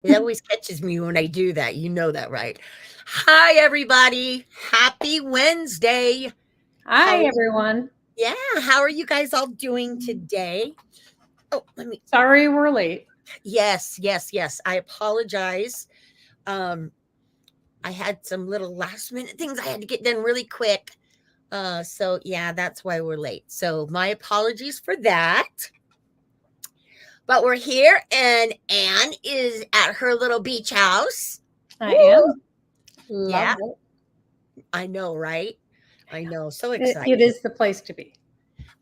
It always catches me when I do that. You know that, right? Hi, everybody. Happy Wednesday. How Hi, everyone. yeah, how are you guys all doing today? Oh, let me Sorry we're late. yes. I apologize. Um, I had some little last minute things I had to get done really quick. So yeah, that's why we're late. So my apologies for that. But we're here and Anne is at her little beach house. I Woo! am. Yeah, Love it. I know, right? I know. So It excited. is the place to be.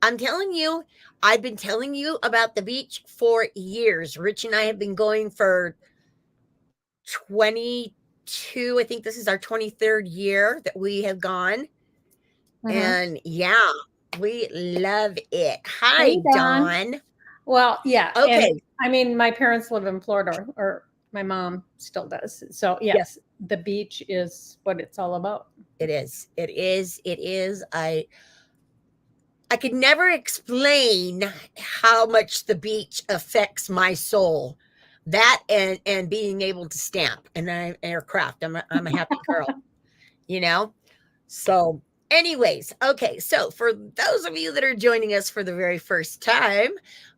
I'm telling you, I've been telling you about the beach for years. Rich and I have been going for 22. I think this is our 23rd year that we have gone. Mhm. And yeah, we love it. Hi, Hey, Don. Dawn. Well, yeah, and Okay. I mean, my parents live in Florida, or my mom still does. So, Yes, yes, the beach is what it's all about. it is. It is. It is. I could never explain how much the beach affects my soul. That and being able to stamp and I aircraft. I'm a happy girl, you know? So, anyways, okay. So, for those of you that are joining us for the very first time,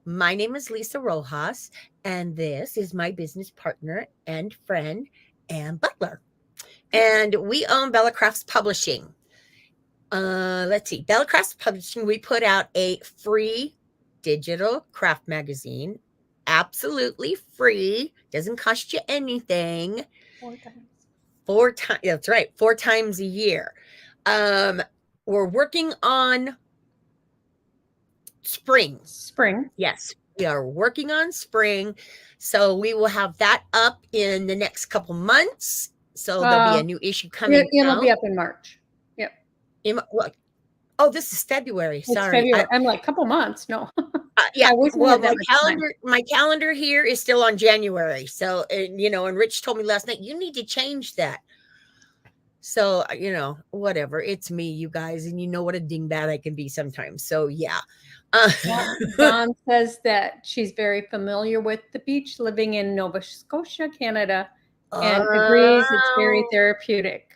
my name is Lisa Rojas, and this is my business partner and friend, Ann Butler. And we own Bella Crafts Publishing. Let's see. Bella Crafts Publishing, we put out a free digital craft magazine. Absolutely free. Doesn't cost you anything. 4 times. 4 times. That's right. 4 times a year. Um, we're working on spring. Spring. Yes, we are working on spring. So we will have that up in the next couple months. So there'll be Uh, a new issue coming it'll out. be up in March. Yep. What? Oh, this is February. It's Sorry. February. I'm like, couple months. No, Yeah. I wish we Well, had that much time. my calendar here is still on January. So, and Rich told me last night, you need to change that. So, whatever. It's me, you guys, and you know what a dingbat I can be sometimes. So, yeah. Uh, Well, Dawn says that she's very familiar with the beach, living in Nova Scotia, Canada, and agrees it's very oh, therapeutic.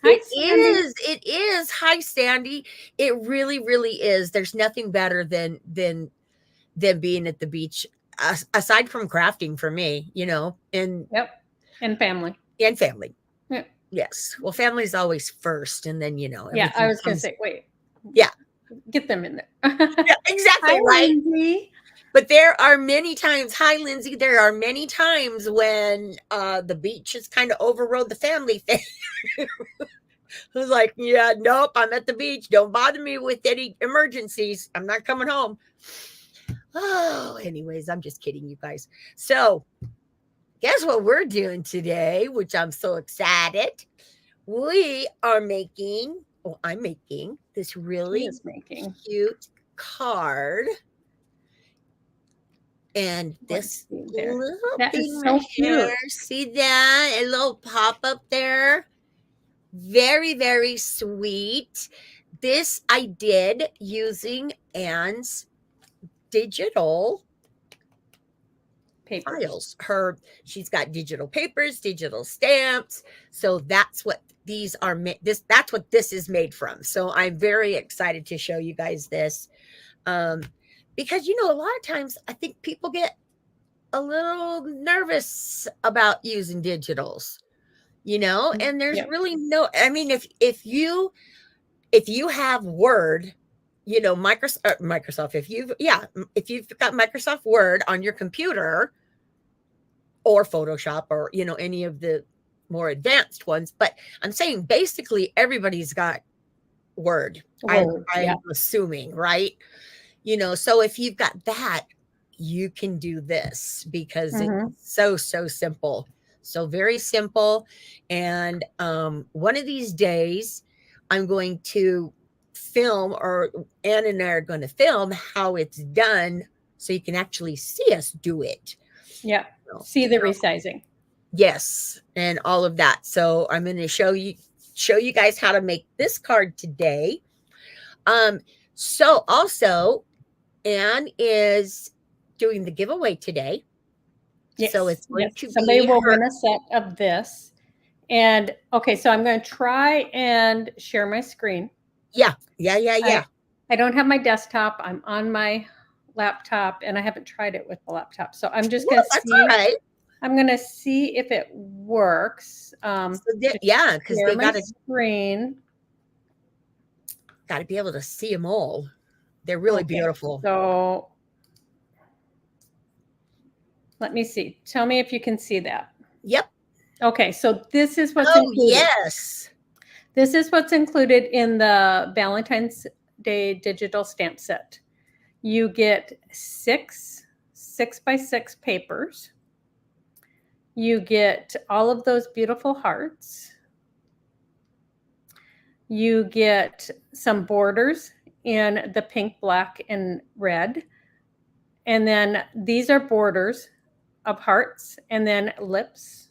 Hi, it Sandy. is. It is. Hi, Sandy. It really, really is. There's nothing better than being at the beach, aside from crafting for me, Yep, and family. and family. Yep. Yes. Well, family's always first, and then Yeah, I everything was gonna comes. say, wait, Yeah. get them in there. Yeah, Hi, exactly, right? Lindsay. But there are many times, hi Lindsay, there are many times when the beach has kind of overrode the family thing. Who's like, yeah, nope, I'm at the beach. Don't bother me with any emergencies. I'm not coming home. Oh, anyways, I'm just kidding, you guys. So, guess what we're doing today, which I'm so excited. We are making, well, I'm making this He really is making. cute card. And Let's this see there. little That is thing right so here, cute. see that? A little pop up there. Very, very sweet. This I did using Anne's digital Papers. files. She's got digital papers, digital stamps. So that's what these are that's what this is made from. So I'm very excited to show you guys this. Um, because a lot of times I think people get a little nervous about using digitals, and there's Yep. really no, I mean, if you have Word, Microsoft, if you've got Microsoft Word on your computer or Photoshop or any of the more advanced ones, but I'm saying basically everybody's got Word. Word. I'm Yeah. assuming, right? So if you've got that, you can do this because it's Hmm. so simple. So very simple. And one of these days, I'm going to film, or Ann and I are going to film how it's done so you can actually see us do it. Yeah. So, See the resizing. yes, and all of that. So I'm going to show you guys how to make this card today. Um, so also Anne is doing the giveaway today. So Yes, it's going yes. to Somebody be will her. win a set of this. And okay, so I'm going to try and share my screen. Yeah, yeah, yeah, I yeah. I don't have my desktop. I'm on my laptop, and I haven't tried it with the laptop. So I'm just Well, going to that's all see. right. I'm going to see if it works. So To yeah, because share they my screen. got to be able to see them all. They're really Okay, beautiful. so let me see. Tell me if you can see that. Yep. Okay, so this is what's Oh included. yes. This is what's included in the Valentine's Day digital stamp set. You get six by six papers. You get all of those beautiful hearts. You get some borders in the pink, black, and red. And then these are borders of hearts and then lips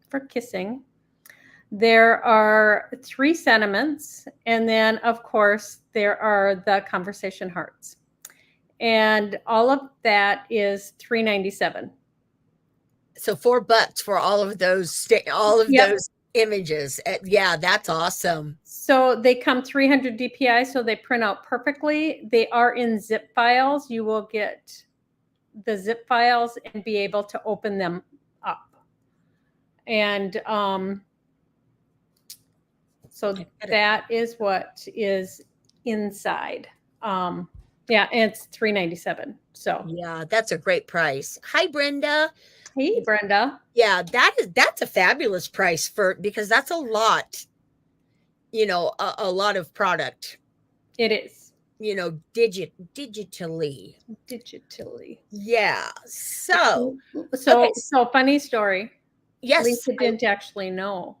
for kissing. There are 3 sentiments. And then, of course, there are the conversation hearts. And all of that is $3.97. So $4 for all of Yep. those images. Yeah, that's awesome. So they come 300 DPI, so they print out perfectly. They are in zip files. You will get the zip files and be able to open them up. And so that is what is inside. Yeah, and it's $3.97. So Yeah, that's a great price. Hi, Brenda. hey, Brenda. Yeah, that's a fabulous price because that's a lot, a lot of product, It is digitally. digitally. Yeah. So, okay. So funny story. Yes. Lisa didn't actually know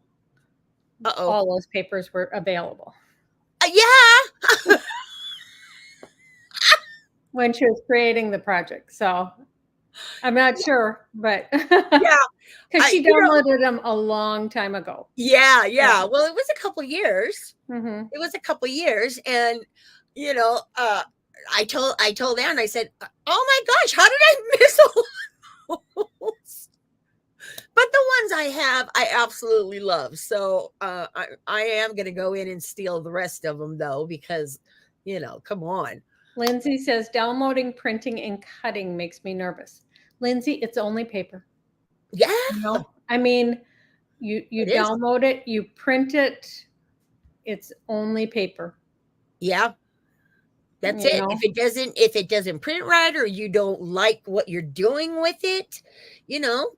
Uh-oh. all those papers were available Yeah. when she was creating the project. So I'm not sure, but Yeah. because she You know, downloaded them a long time ago. yeah, yeah. Well, it was a couple years. Mm-hmm. It was a couple years, and I told Ann, I said, "Oh my gosh, how did I miss all those?" But the ones I have, I absolutely love. So I am going to go in and steal the rest of them, though, because, come on. Lindsay says downloading, printing, and cutting makes me nervous. Lindsay, it's only paper. Yeah, I mean, you it is. download it, you print it. It's only paper. Yeah, that's You it. know, If it doesn't print right, or you don't like what you're doing with it, you know,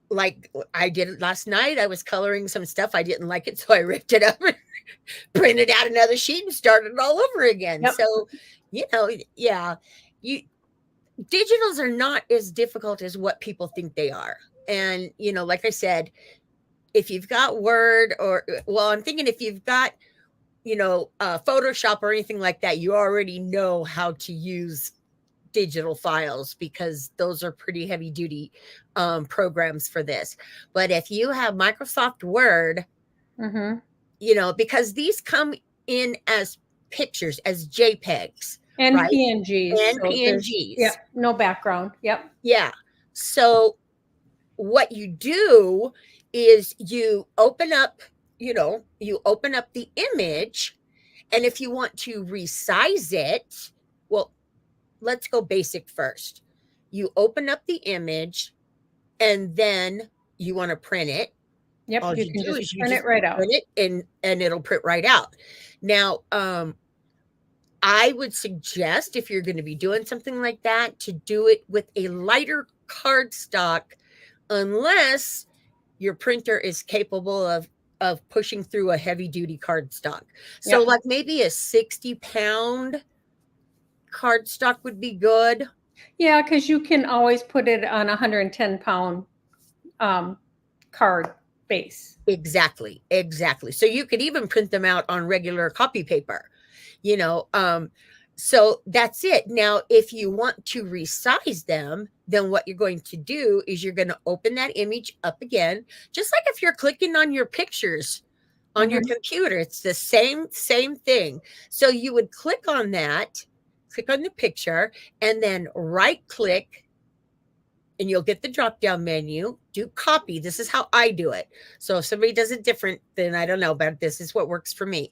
like I did it last night. I was coloring some stuff. I didn't like it, so I ripped it up and printed out another sheet and started all over again. Yep. So, yeah, you digitals are not as difficult as what people think they are. And, like I said, if you've got Word I'm thinking if you've got, Photoshop or anything like that, you already know how to use digital files because those are pretty heavy duty programs for this. But if you have Microsoft Word, Mm-hmm. because these come in as pictures, as JPEGs, And right? PNGs. And So PNGs. no background. Yep. Yeah. So what you do is you open up the image, and if you want to resize it, well, let's go basic first. You open up the image, and then you want to print it. Yep. All You you can do just is you print just it right out. print it, and it'll print right out. Now, I would suggest, if you're going to be doing something like that, to do it with a lighter cardstock, unless your printer is capable of pushing through a heavy duty cardstock. So Yep. like maybe a 60-pound cardstock would be good. Yeah, because you can always put it on a 110-pound card base. Exactly. So you could even print them out on regular copy paper, so that's it. Now, if you want to resize them, then what you're going to do is you're going to open that image up again, just like if you're clicking on your pictures on your computer. It's the same thing. So you would click on the picture, and then right click and you'll get the drop down menu, do copy. This is how I do it. So if somebody does it different, then I don't know, but this is what works for me.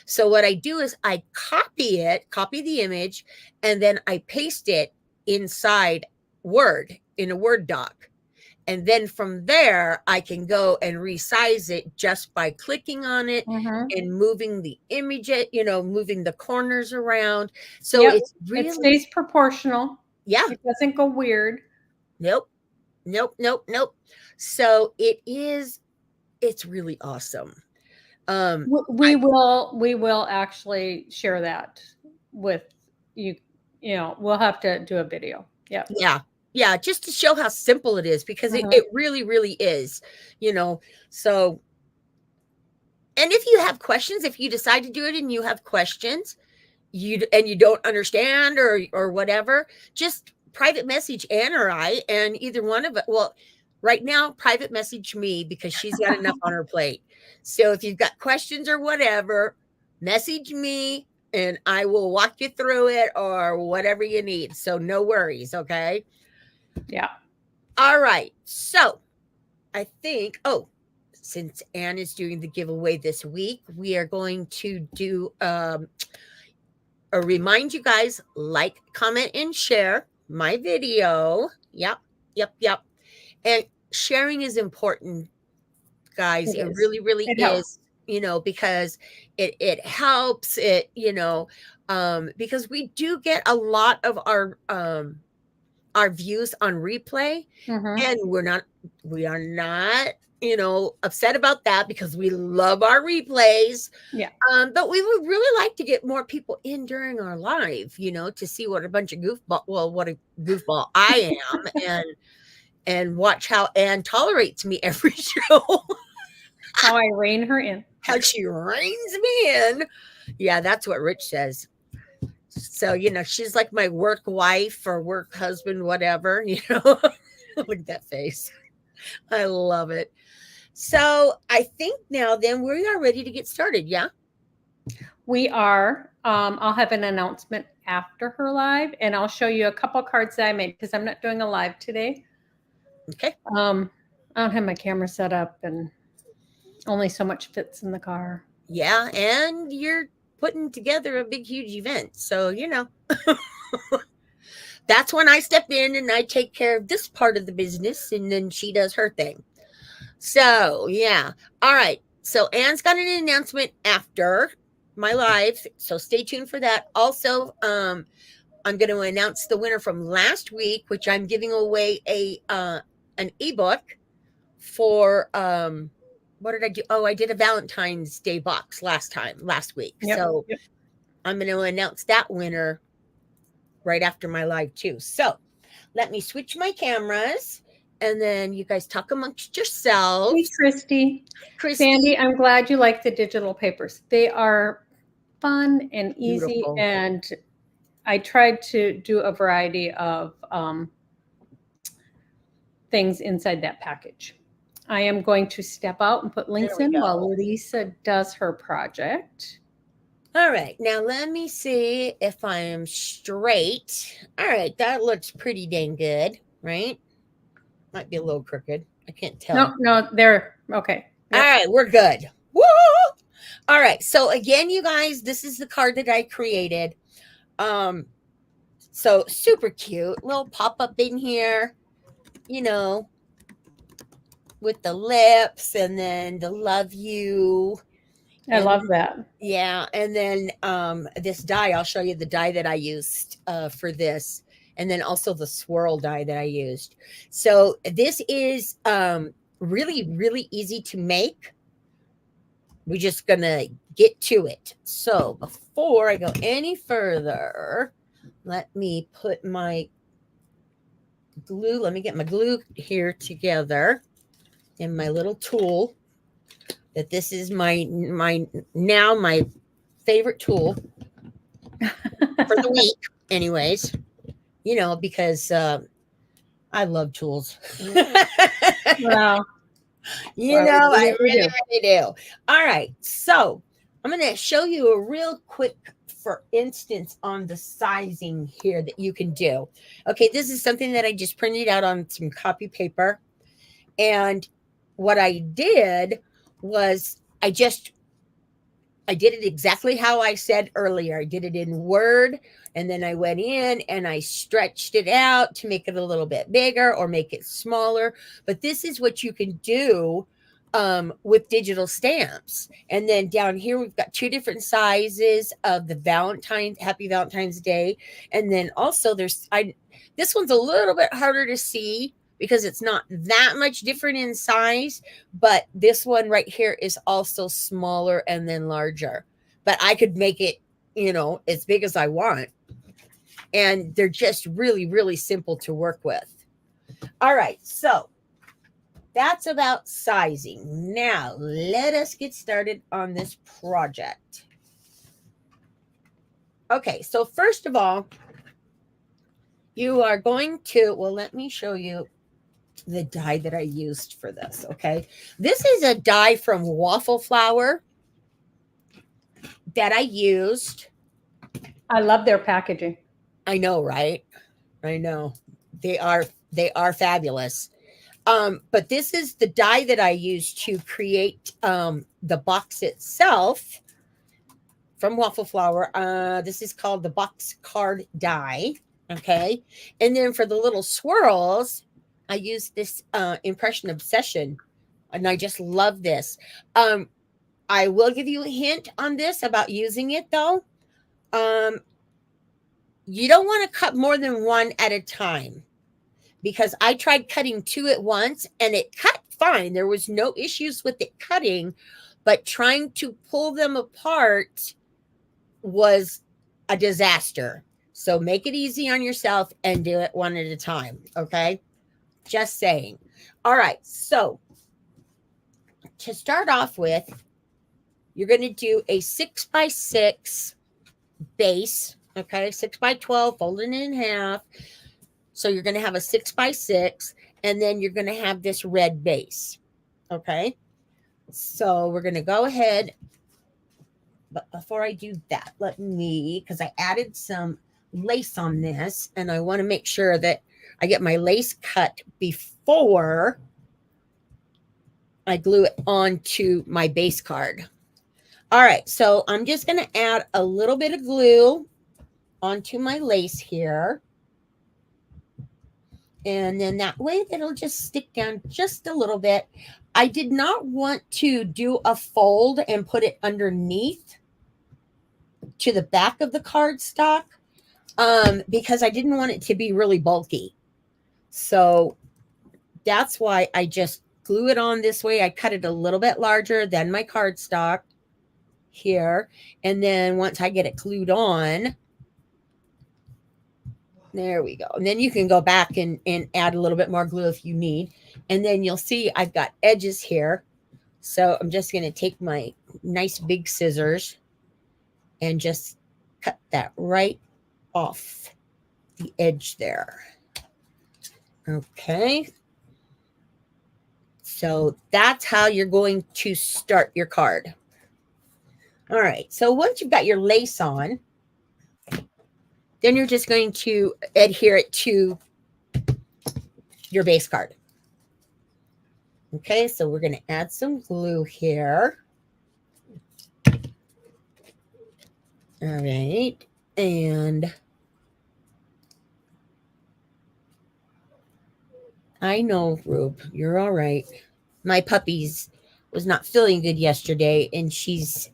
So what I do is I copy it, copy the image, and then I paste it inside Word in a Word doc. And then from there, I can go and resize it just by clicking on it and moving the image, moving the corners around. So Yep. it's It really, stays proportional. yeah, It doesn't go weird. nope, nope, nope, nope. So it's really awesome. We will actually share that with you. We'll have to do a video. Yeah. Yeah. Yeah, just to show how simple it is, because it really, really is, so, and if you have questions, if you decide to do it and you have questions, you don't understand or whatever, just private message Ann or I, and either one of it. Well, right now, private message me because she's got enough on her plate. So if you've got questions or whatever, message me and I will walk you through it or whatever you need. So no worries, okay? Yeah. All right. So I think, since Ann is doing the giveaway this week, we are going to do remind you guys, like, comment, and share my video. Yep, yep, yep. And sharing is important, guys. It really, really It helps. is, because it helps it, because we do get a lot of our views on replay, and we are not upset about that because we love our replays. Yeah. But we would really like to get more people in during our live, to see what a bunch of what a goofball I am, and watch how Ann tolerates me every show. How I rein her in. How she reins me in. Yeah, that's what Rich says. So, she's like my work wife or work husband, whatever, Look at that face. I love it. So I think now then we are ready to get started. Yeah. We are. I'll have an announcement after her live, and I'll show you a couple cards that I made because I'm not doing a live today. Okay. I don't have my camera set up, and only so much fits in the car. Yeah, and you're putting together a big, huge event, so that's when I step in and I take care of this part of the business, and then she does her thing. So yeah. All right. So Ann's got an announcement after my live, so stay tuned for that. Also, I'm going to announce the winner from last week, which I'm giving away an ebook for what did I do? Oh, I did a Valentine's Day box last week. Yep, So yep. I'm going to announce that winner right after my live too. So let me switch my cameras, and then you guys talk amongst yourselves. Hey, Christy. Sandy, I'm glad you like the digital papers. They are fun and easy, Beautiful. and I tried to do a variety of things inside that package. I am going to step out and put links in while Lisa does her project. All right. Now let me see if I am straight. All right. That looks pretty dang good, right? Might be a little crooked. I can't tell. No, they're okay. Yep. All right. We're good. Woo! All right. So again, you guys, this is the card that I created. So super cute. Little pop-up in here, with the lips and then the love you. I love that. Yeah. And then this die, I'll show you the die that I used for this. And then also the swirl die that I used. So this is really, really easy to make. We're just going to get to it. So before I go any further, let me put my glue. Let me get my glue here together in my little tool. That this is my favorite tool for the week, anyways. Because I love tools. Wow. I really, really do. All right, so I'm going to show you a real quick for instance, on the sizing here that you can do. Okay, this is something that I just printed out on some copy paper. And what I did was I did it exactly how I said earlier. I did it in Word, and then I went in and I stretched it out to make it a little bit bigger or make it smaller. But this is what you can do with digital stamps. And then down here, we've got two different sizes of the Happy Valentine's Day. And then also this one's a little bit harder to see because it's not that much different in size, but this one right here is also smaller and then larger. But I could make it, as big as I want. And they're just really, really simple to work with. All right, so that's about sizing. Now, let us get started on this project. Okay, so first of all, you are going to, let me show you the dye that I used for this, okay? This is a dye from Waffle Flower that I used. I love their packaging. I know, right? I know. They are fabulous. But this is the dye that I used to create the box itself from Waffle Flower. This is called the box card dye, okay? And then for the little swirls, I used this Impression Obsession, and I just love this. I will give you a hint on this about using it, though. You don't want to cut more than one at a time, because I tried cutting two at once and it cut fine. There was no issues with it cutting, but trying to pull them apart was a disaster. So make it easy on yourself and do it one at a time, okay? Just saying. All right, so to start off with, you're going to do a 6x6 base, okay? 6x12, folding it in half. So you're going to have a 6x6, and then you're going to have this red base, okay? So we're going to go ahead. But before I do that, because I added some lace on this, and I want to make sure that I get my lace cut before I glue it onto my base card. All right, so I'm just going to add a little bit of glue onto my lace here. And then that way it'll just stick down just a little bit. I did not want to do a fold and put it underneath to the back of the cardstock because I didn't want it to be really bulky. So that's why I just glue it on this way. I cut it a little bit larger than my cardstock here. And then once I get it glued on, there we go. And then you can go back and add a little bit more glue if you need. And then you'll see I've got edges here. So I'm just going to take my nice big scissors and just cut that right off the edge there. Okay. So that's how you're going to start your card. All right. So once you've got your lace on, then you're just going to adhere it to your base card. Okay, so we're going to add some glue here. All right, and I know, Rube, you're all right. My puppy's was not feeling good yesterday, and she's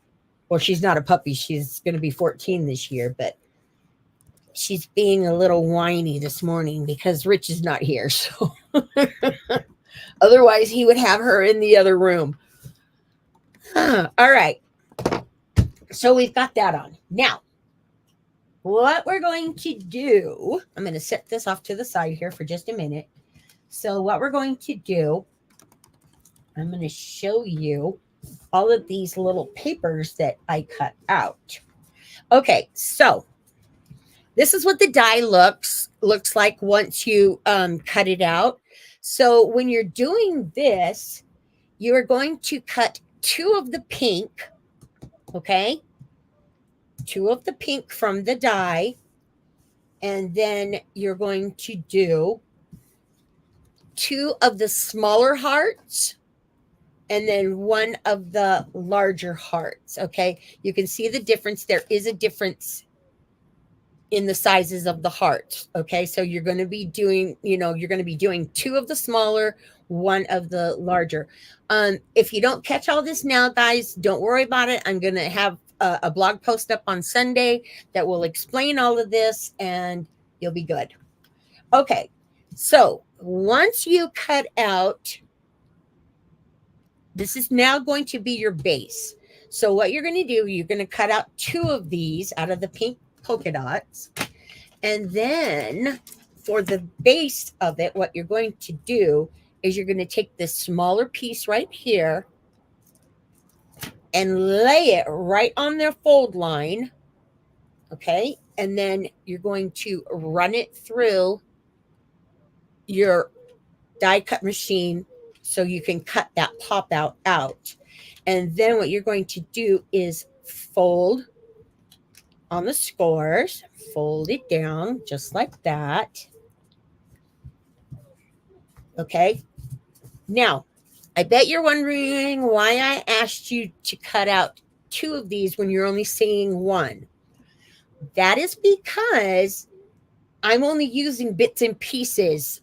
not a puppy. She's going to be 14 this year, but she's being a little whiny this morning because Rich is not here. So otherwise he would have her in the other room. All right. So we've got that on. Now, what we're going to do, I'm going to set this off to the side here for just a minute. So what we're going to do, I'm going to show you all of these little papers that I cut out. Okay, so this is what the die looks like once you cut it out. So when you're doing this, you are going to cut two of the pink, okay? 2 of the pink from the die, and then you're going to do 2 of the smaller hearts, and then 1 of the larger hearts. Okay, you can see the difference. There is a difference in the sizes of the hearts. Okay, so you're going to be doing, you're going to be doing 2 of the smaller, 1 of the larger. If you don't catch all this now, guys, don't worry about it. I'm going to have a blog post up on Sunday that will explain all of this, and you'll be good. Okay, so once you cut out, this is now going to be your base. So what you're going to do, you're going to cut out 2 of these out of the pink polka dots. And then for the base of it, what you're going to do is you're going to take this smaller piece right here and lay it right on their fold line. Okay. And then you're going to run it through your die cut machine so you can cut that pop out. And then what you're going to do is fold on the scores, fold it down just like that. Okay. Now, I bet you're wondering why I asked you to cut out 2 of these when you're only seeing 1. That is because I'm only using bits and pieces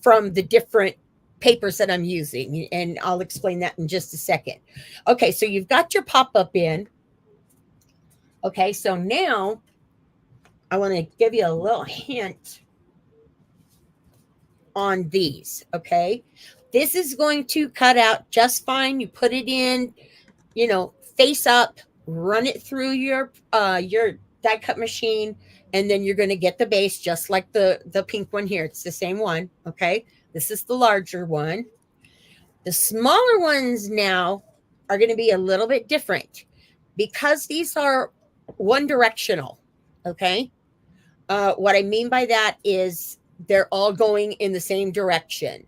from the different papers that I'm using, and I'll explain that in just a second. Okay, so you've got your pop-up in. Okay, so now I want to give you a little hint on these. Okay, this is going to cut out just fine. You put it in, face up, run it through your die cut machine, and then you're going to get the base just like the pink one here. It's the same one. Okay, this is the larger one. The smaller ones now are going to be a little bit different because these are one directional. Okay, what I mean by that is they're all going in the same direction.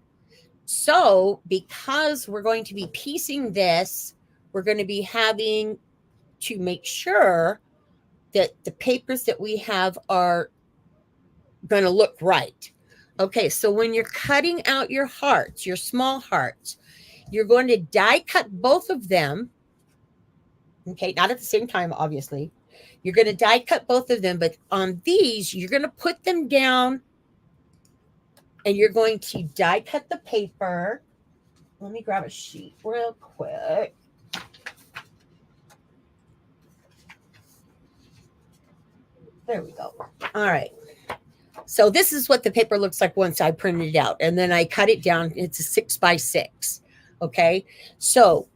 So because we're going to be piecing this, we're going to be having to make sure that the papers that we have are going to look right. Okay, so when you're cutting out your hearts, your small hearts, you're going to die cut both of them. Okay, not at the same time, obviously. You're going to die cut both of them, but on these, you're going to put them down and you're going to die cut the paper. Let me grab a sheet real quick. There we go. All right. So this is what the paper looks like once I printed it out. And then I cut it down. It's a 6x6. Okay. So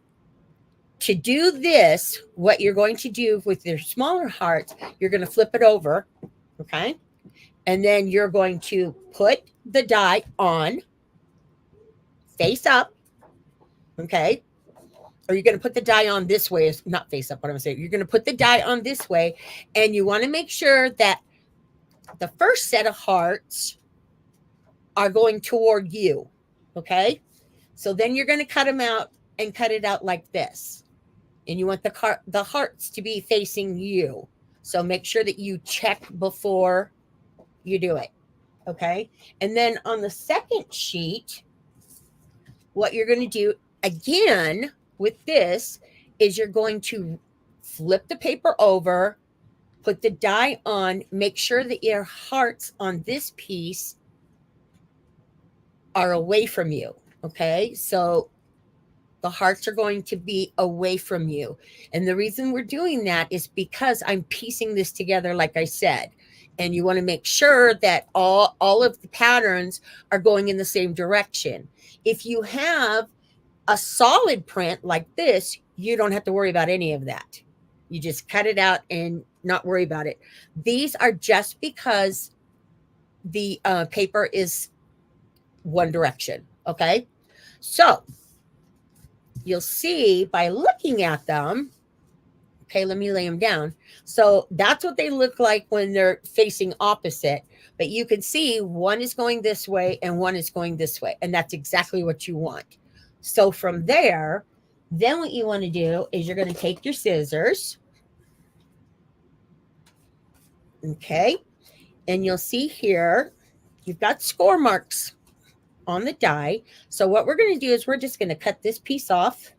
to do this, what you're going to do with your smaller hearts, you're going to flip it over. Okay. And then you're going to put the die on face up. Okay. Or you're going to put the die on this way, not face up, what I'm saying. You're going to put the die on this way, and you want to make sure that the first set of hearts are going toward you. Okay. So then you're going to cut them out and cut it out like this. And you want the hearts to be facing you. So make sure that you check before you do it. Okay. And then on the second sheet, what you're going to do again with this is you're going to flip the paper over, put the die on, make sure that your hearts on this piece are away from you. Okay. So the hearts are going to be away from you. And the reason we're doing that is because I'm piecing this together, like I said. And you want to make sure that all of the patterns are going in the same direction. If you have a solid print like this, you don't have to worry about any of that. You just cut it out and not worry about it. These are just because the paper is one direction. Okay. So you'll see by looking at them. Okay, let me lay them down. So that's what they look like when they're facing opposite. But you can see one is going this way and one is going this way. And that's exactly what you want. So from there, then what you want to do is you're going to take your scissors Okay. And you'll see here, you've got score marks on the die. So what we're going to do is we're just going to cut this piece off.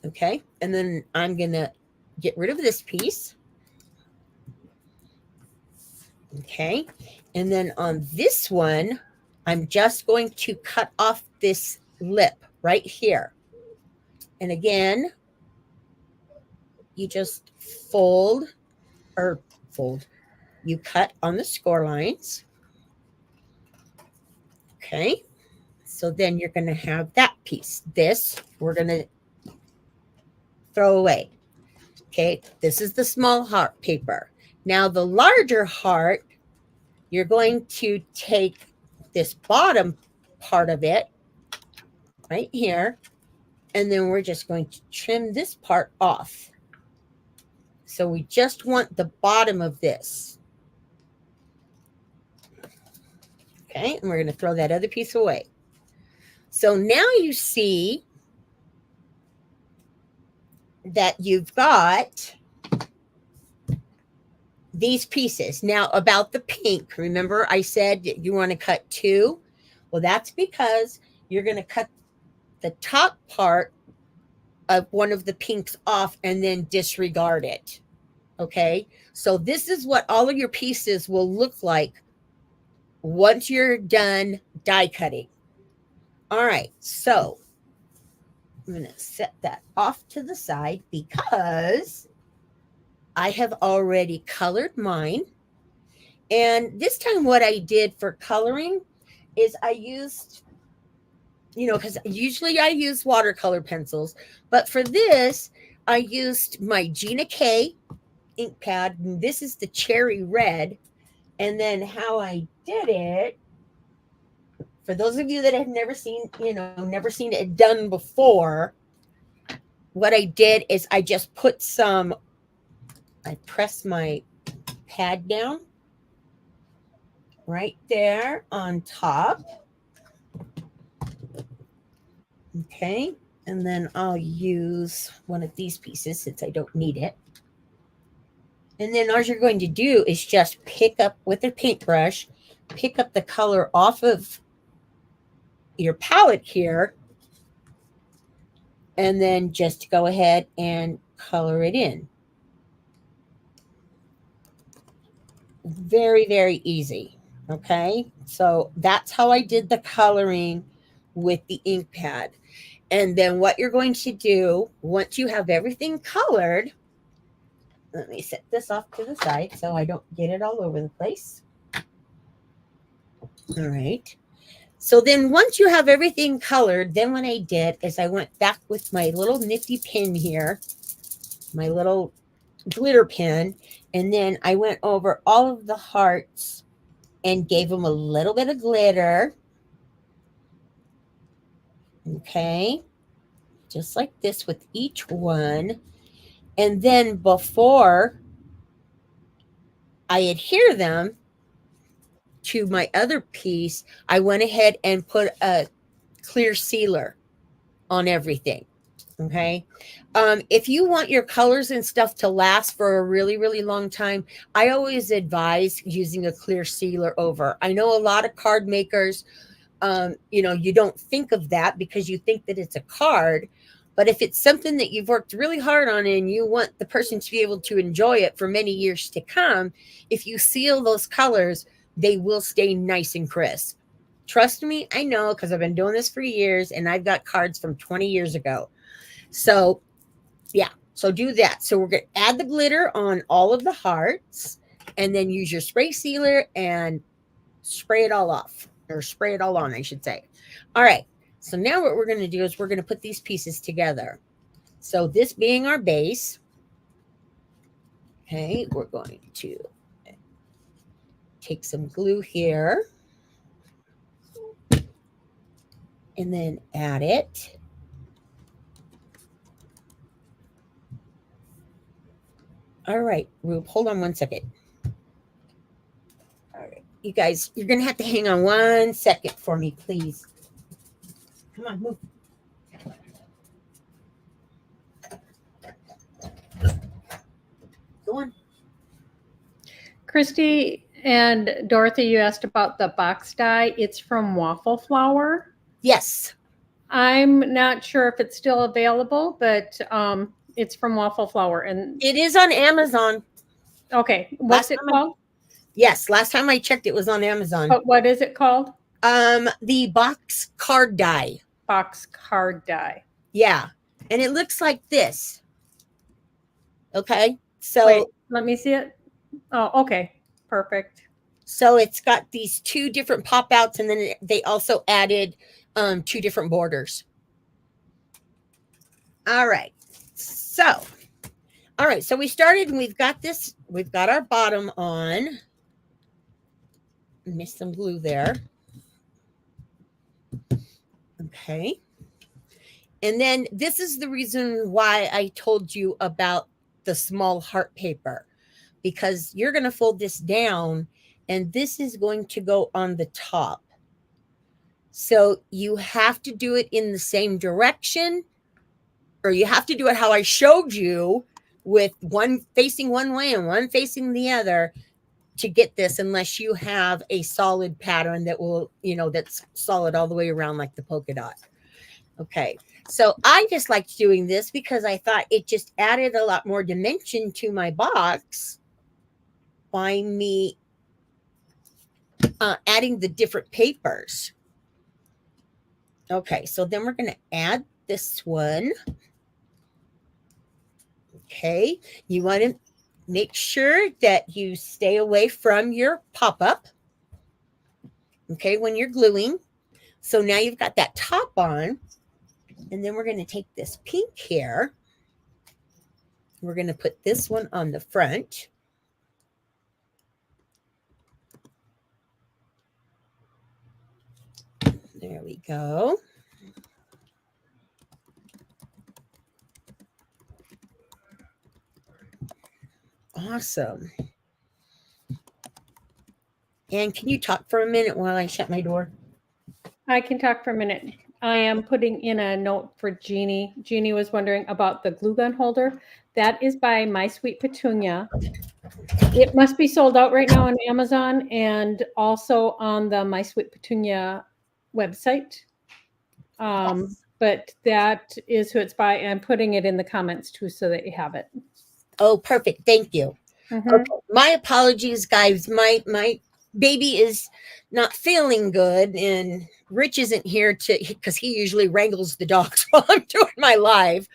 Okay. And then I'm going to get rid of this piece. Okay. And then on this one, I'm just going to cut off this lip right here. And again, you just fold, you cut on the score lines. Okay. So then you're going to have that piece. This we're going to throw away. Okay. This is the small heart paper. Now the larger heart, you're going to take this bottom part of it right here, and then we're just going to trim this part off. So we just want the bottom of this. Okay, and we're going to throw that other piece away. So now you see that you've got these pieces. Now about the pink, remember I said you want to cut 2? Well, that's because you're going to cut the top part of one of the pinks off and then disregard it. Okay, so this is what all of your pieces will look like once you're done die cutting. All right, so I'm going to set that off to the side because I have already colored mine. And this time what I did for coloring is I used, because usually I use watercolor pencils, but for this, I used my Gina K ink pad. And this is the cherry red. And then how I did it, for those of you that have never seen it done before, what I did is I just put I pressed my pad down right there on top. Okay, and then I'll use one of these pieces since I don't need it. And then all you're going to do is just pick up with a paintbrush, pick up the color off of your palette here, and then just go ahead and color it in. Very, very easy. Okay, so that's how I did the coloring with the ink pad. And then what you're going to do once you have everything colored, let me set this off to the side so I don't get it all over the place. All right. So then once you have everything colored, then what I did is I went back with my little nifty pin here, my little glitter pin, and then I went over all of the hearts and gave them a little bit of glitter. Okay. Just like this with each one. And then before I adhere them to my other piece, I went ahead and put a clear sealer on everything. Okay. If you want your colors and stuff to last for a really, really long time, I always advise using a clear sealer over. I know a lot of card makers, you don't think of that because you think that it's a card. But if it's something that you've worked really hard on and you want the person to be able to enjoy it for many years to come, if you seal those colors, they will stay nice and crisp. Trust me, I know, because I've been doing this for years and I've got cards from 20 years ago. So, yeah, so do that. So we're going to add the glitter on all of the hearts and then use your spray sealer and spray it all off, or spray it all on, I should say. All right. So now what we're going to do is we're going to put these pieces together. So this being our base, okay, we're going to take some glue here and then add it. All right, Rube, hold on one second. All right, you guys, you're going to have to hang on 1 second for me, please. Come on, move. Go on. Christy and Dorothy, you asked about the box dye. It's from Waffle Flower. Yes. I'm not sure if it's still available, but it's from Waffle Flower. And It is on Amazon. okay, what's it called? Yes, last time I checked, it was on Amazon. But what is it called? The box card die. Box card die. Yeah, and it looks like this. Okay, so wait, let me see it. Oh, okay, perfect. So it's got these two different pop outs, and then they also added two different borders. All right, so we started, and we've got this. We've got our bottom on. Missed some glue there. Okay. And then this is the reason why I told you about the small heart paper, because you're going to fold this down and this is going to go on the top. So you have to do it in the same direction, or you have to do it how I showed you, with one facing one way and one facing the other, to get this, unless you have a solid pattern that will, that's solid all the way around, like the polka dot. Okay. So I just liked doing this because I thought it just added a lot more dimension to my box by me adding the different papers. Okay, so then we're going to add this one. Okay, you want to make sure that you stay away from your pop-up, okay, when you're gluing. So now you've got that top on. And then we're going to take this pink here. We're going to put this one on the front. There we go. Awesome. And can you talk for a minute while I shut my door? I can talk for a minute. I am putting in a note for Jeannie. Jeannie was wondering about the glue gun holder. That is by My Sweet Petunia. It must be sold out right now on Amazon and also on the My Sweet Petunia website. But that is who it's by. I'm putting it in the comments too, so that you have it. Oh, perfect. Thank you. Mm-hmm. Okay. My apologies, guys. My baby is not feeling good, and Rich isn't here because he usually wrangles the dogs while I'm doing my live.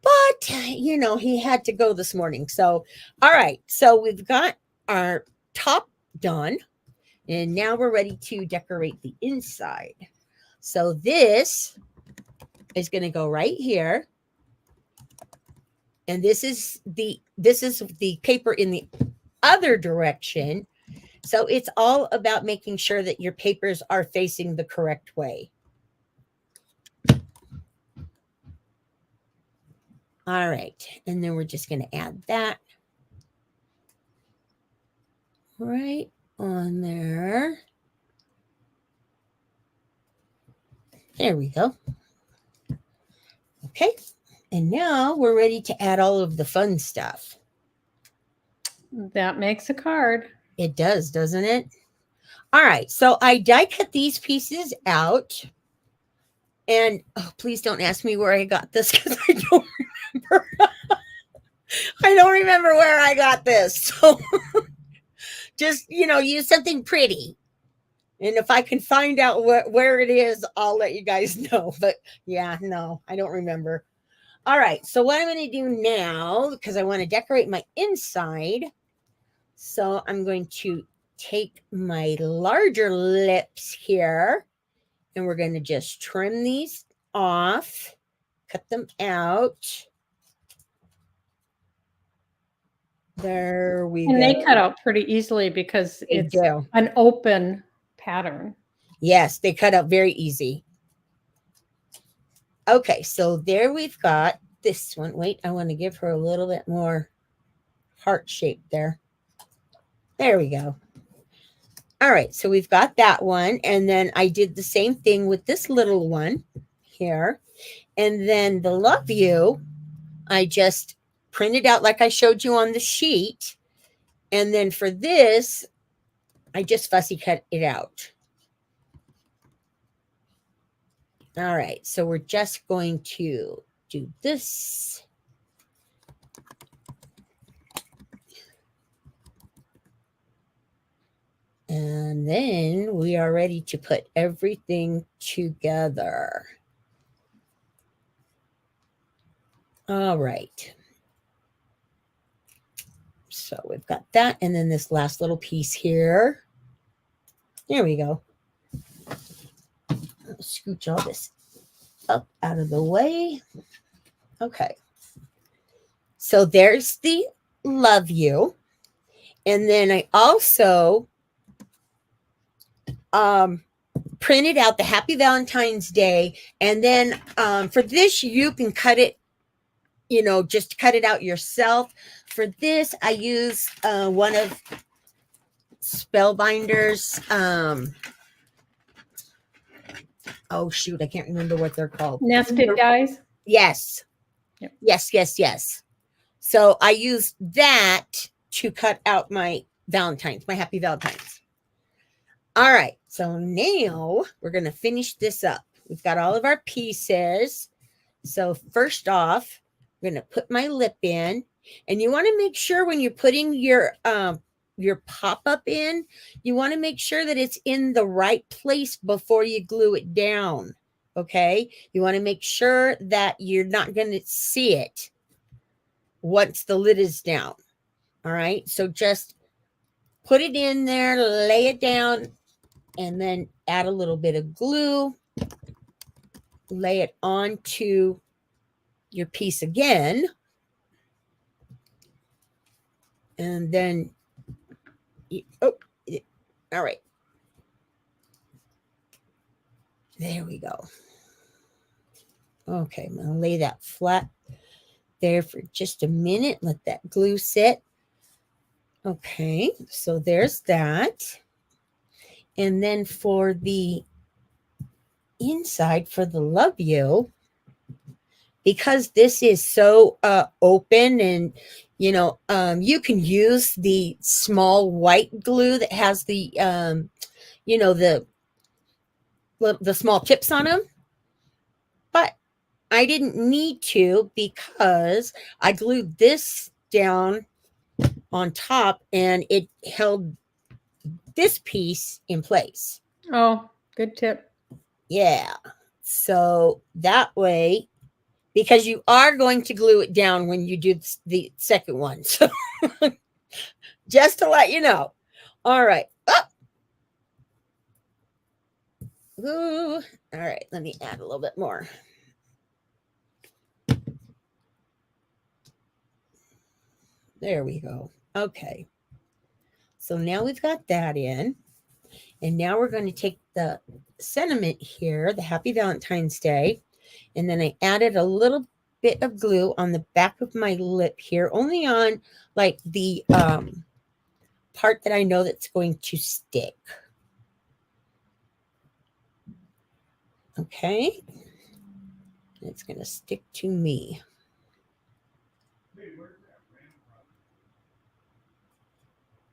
But, he had to go this morning. So, all right. So we've got our top done, and now we're ready to decorate the inside. So this is going to go right here. And this is the paper in the other direction. So it's all about making sure that your papers are facing the correct way. All right. And then we're just going to add that right on there. There we go. Okay. And now we're ready to add all of the fun stuff. That makes a card. It does, doesn't it? All right. So I die cut these pieces out. And please don't ask me where I got this, because I don't remember. I don't remember where I got this. So just, use something pretty. And if I can find out where it is, I'll let you guys know. But yeah, no, I don't remember. All right. So what I'm going to do now, because I want to decorate my inside. So I'm going to take my larger lips here, and we're going to just trim these off, cut them out. There we go. And they cut out pretty easily because it's an open pattern. Yes, they cut out very easy. Okay, so there we've got this one. Wait, I want to give her a little bit more heart shape there. There we go. All right, so we've got that one. And then I did the same thing with this little one here. And then the love you, I just printed out like I showed you on the sheet. And then for this, I just fussy cut it out. All right, so we're just going to do this. And then we are ready to put everything together. All right. So we've got that. And then this last little piece here. There we go. I'll scooch all this up out of the way. Okay. So there's the love you. And then I also printed out the Happy Valentine's Day. And then for this, you can cut it, just cut it out yourself. For this, I use one of Spellbinder's. Oh, shoot. I can't remember what they're called. Nested dies? Yes. Yep. Yes. So I used that to cut out my Valentines, my Happy Valentines. All right. So now we're going to finish this up. We've got all of our pieces. So first off, I'm going to put my lip in. And you want to make sure when you're putting your pop-up in, you want to make sure that it's in the right place before you glue it down. Okay. You want to make sure that you're not going to see it once the lid is down. All right. So just put it in there, lay it down, and then add a little bit of glue. Lay it onto your piece again. And then, all right. There we go. Okay, I'm going to lay that flat there for just a minute. Let that glue sit. Okay, so there's that. And then for the inside, for the love you, because this is so open, and you can use the small white glue that has the the small tips on them, but I didn't need to because I glued this down on top and it held this piece in place. Oh, good tip. Yeah. So that way, because you are going to glue it down when you do the second one. So just to let you know. All right. Oh. Ooh. All right. Let me add a little bit more. There we go. Okay. So now we've got that in. And now we're going to take the sentiment here, the Happy Valentine's Day. And then I added a little bit of glue on the back of my lip here, only on like the part that I know that's going to stick. Okay. It's going to stick to me.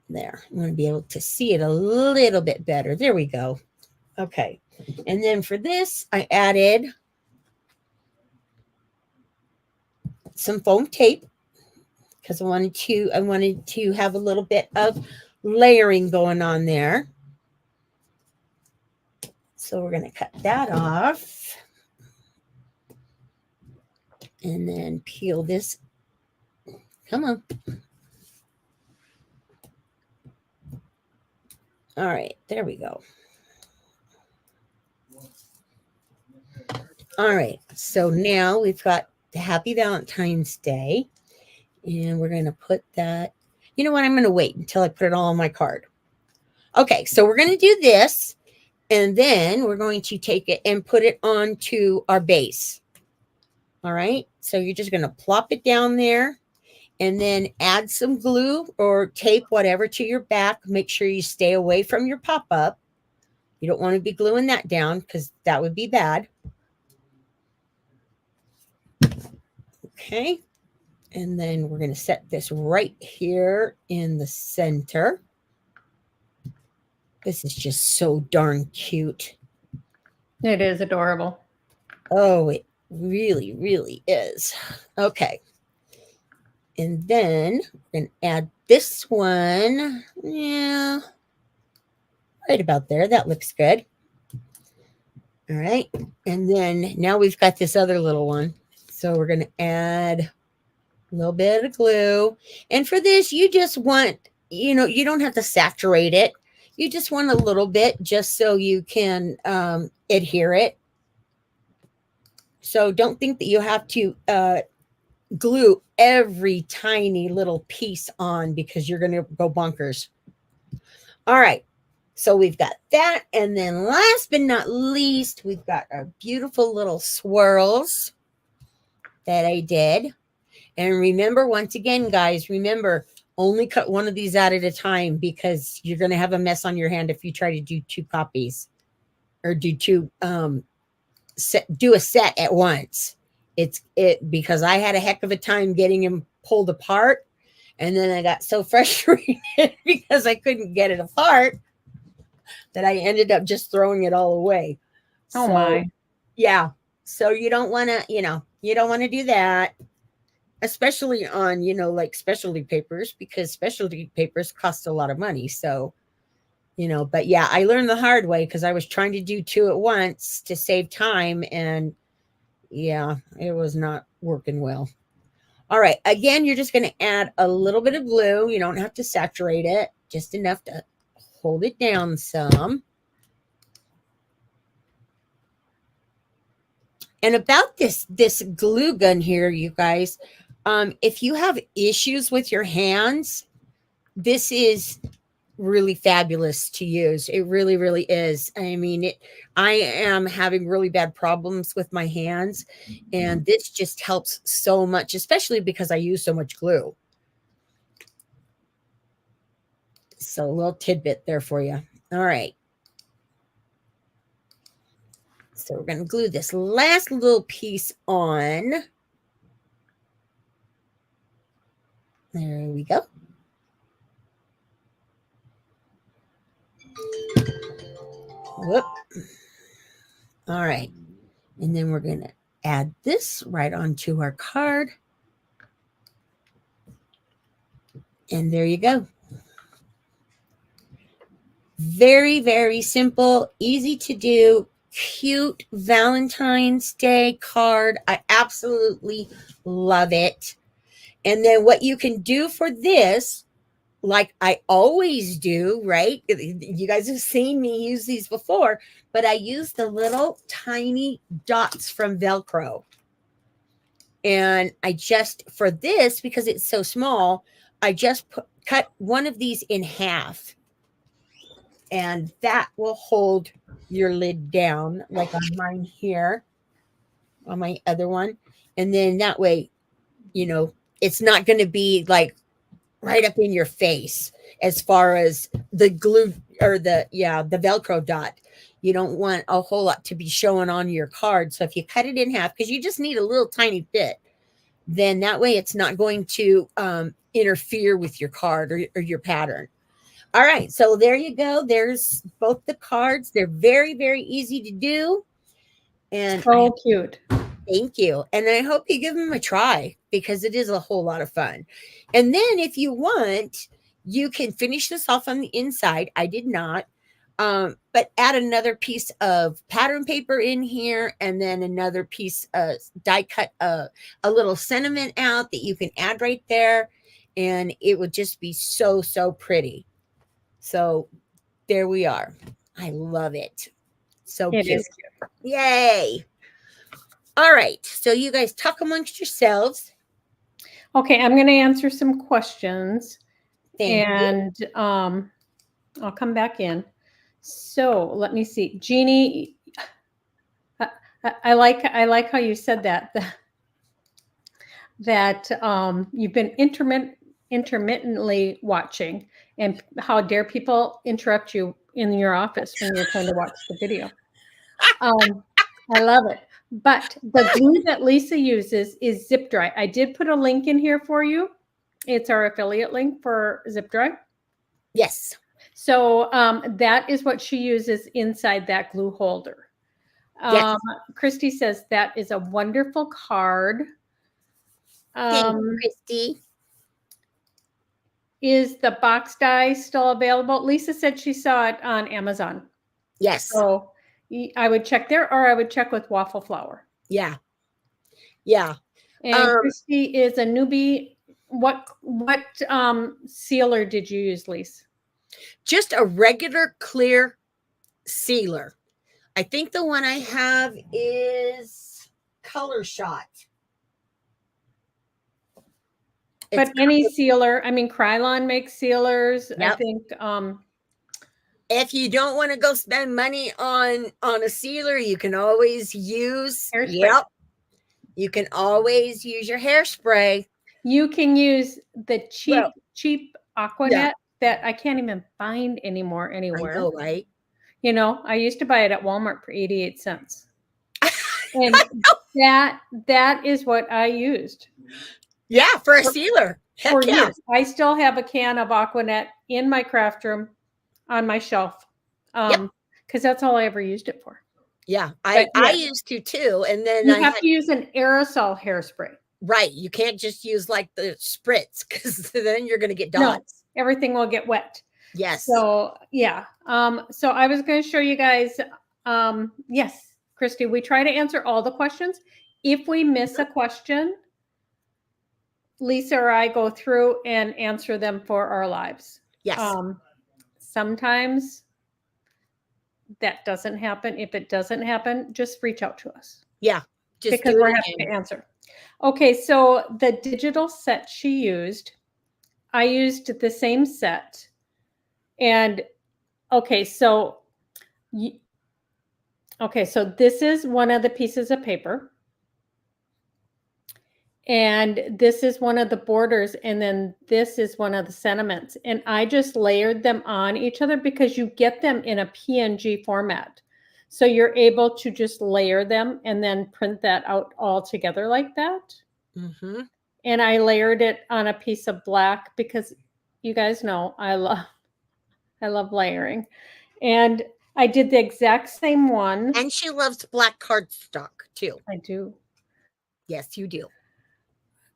There. I'm going to be able to see it a little bit better. There we go. Okay. And then for this, I added some foam tape because I wanted to have a little bit of layering going on there. So we're going to cut that off. And then peel this. Come on. All right, there we go. All right, so now we've got the Happy Valentine's Day. And we're going to put that. You know what? I'm going to wait until I put it all on my card. Okay, so we're going to do this. And then we're going to take it and put it onto our base. All right, so you're just going to plop it down there. And then add some glue or tape, whatever, to your back. Make sure you stay away from your pop-up. You don't want to be gluing that down because that would be bad. Okay. And then we're going to set this right here in the center. This is just so darn cute. It is adorable. Oh, it really, really is. Okay. And then we're going to add this one. Yeah, right about there. That looks good. All right. And then now we've got this other little one. So we're going to add a little bit of glue. And for this, you just want, you don't have to saturate it. You just want a little bit just so you can adhere it. So don't think that you have to glue every tiny little piece on because you're going to go bonkers. All right. So we've got that. And then last but not least, we've got our beautiful little swirls that I did. And remember, once again, guys, remember, only cut one of these out at a time because you're going to have a mess on your hand if you try to do two copies or do a set at once. It's because I had a heck of a time getting them pulled apart. And then I got so frustrated because I couldn't get it apart that I ended up just throwing it all away. Oh So, my. yeah. So you don't want to, you don't want to do that, especially on, like specialty papers, because specialty papers cost a lot of money. So, but yeah, I learned the hard way because I was trying to do two at once to save time. And yeah, it was not working well. All right. Again, you're just going to add a little bit of glue. You don't have to saturate it, just enough to hold it down some. And about this glue gun here, you guys, if you have issues with your hands, this is really fabulous to use. It really, really is. I mean, I am having really bad problems with my hands, and this just helps so much, especially because I use so much glue. So a little tidbit there for you. All right. So we're going to glue this last little piece on. There we go. Whoop. All right. And then we're going to add this right onto our card. And there you go. Very, very simple, easy to do, cute Valentine's Day card. I absolutely love it. And then what you can do for this, like I always do, right? You guys have seen me use these before, but I use the little tiny dots from Velcro. And I just, for this, because it's so small, I just cut one of these in half. And that will hold your lid down, like on mine here, on my other one. And then that way, it's not going to be like right up in your face as far as the glue or the Velcro dot. You don't want a whole lot to be showing on your card. So if you cut it in half, because you just need a little tiny bit, then that way it's not going to interfere with your card or your pattern. All right, so there you go. There's both the cards. They're very, very easy to do. And So cute. thank you. And I hope you give them a try because it is a whole lot of fun. And then if you want, you can finish this off on the inside. I did not. But add another piece of pattern paper in here and then another piece die cut a little sentiment out that you can add right there. And it would just be so, so pretty. So there we are. I love it. So It cute. is cute. Yay. All right. So you guys talk amongst yourselves. Okay, I'm going to answer some questions Thank you. and I'll come back in. So let me see. Jeannie, I like how you said that you've been intermittently watching, and how dare people interrupt you in your office when you're trying to watch the video. I love it. But the glue that Lisa uses is Zip Dry. I did put a link in here for you. It's our affiliate link for Zip Dry. Yes. So that is what she uses inside that glue holder. Yes. Christy says that is a wonderful card. Thank you, Christy. Is the box die still available? Lisa said she saw it on Amazon. Yes. So I would check there, or I would check with Waffle Flower. Yeah. Yeah. And Christy is a newbie. What sealer did you use, Lisa? Just a regular clear sealer. I think the one I have is Color Shot. But any sealer, I mean, Krylon makes sealers. Yep. I think if you don't want to go spend money on a sealer, you can always use hairspray. Yep. You can always use your hairspray. You can use the cheap Aquanet that I can't even find anymore anywhere. I know, right? You know, I used to buy it at Walmart for 88 cents. And that is what I used. Yeah, for a sealer. For years. I still have a can of Aquanet in my craft room on my shelf. Because that's all I ever used it for. Yeah, I used to too. And then you have to use an aerosol hairspray. Right. You can't just use like the spritz, because then you're going to get dots. No, everything will get wet. Yes. So yeah. So I was going to show you guys. Yes, Christy, we try to answer all the questions. If we miss a question, Lisa or I go through and answer them for our lives. Yes. Sometimes that doesn't happen. If it doesn't happen, just reach out to us. Yeah. Just because we're happy to answer. Okay, so the digital set she used, I used the same set. And okay, so this is one of the pieces of paper. And this is one of the borders, and then this is one of the sentiments. And I just layered them on each other because you get them in a PNG format. So you're able to just layer them and then print that out all together like that. Mm-hmm. And I layered it on a piece of black because you guys know I love layering. And I did the exact same one. And she loves black cardstock too. I do. Yes, you do.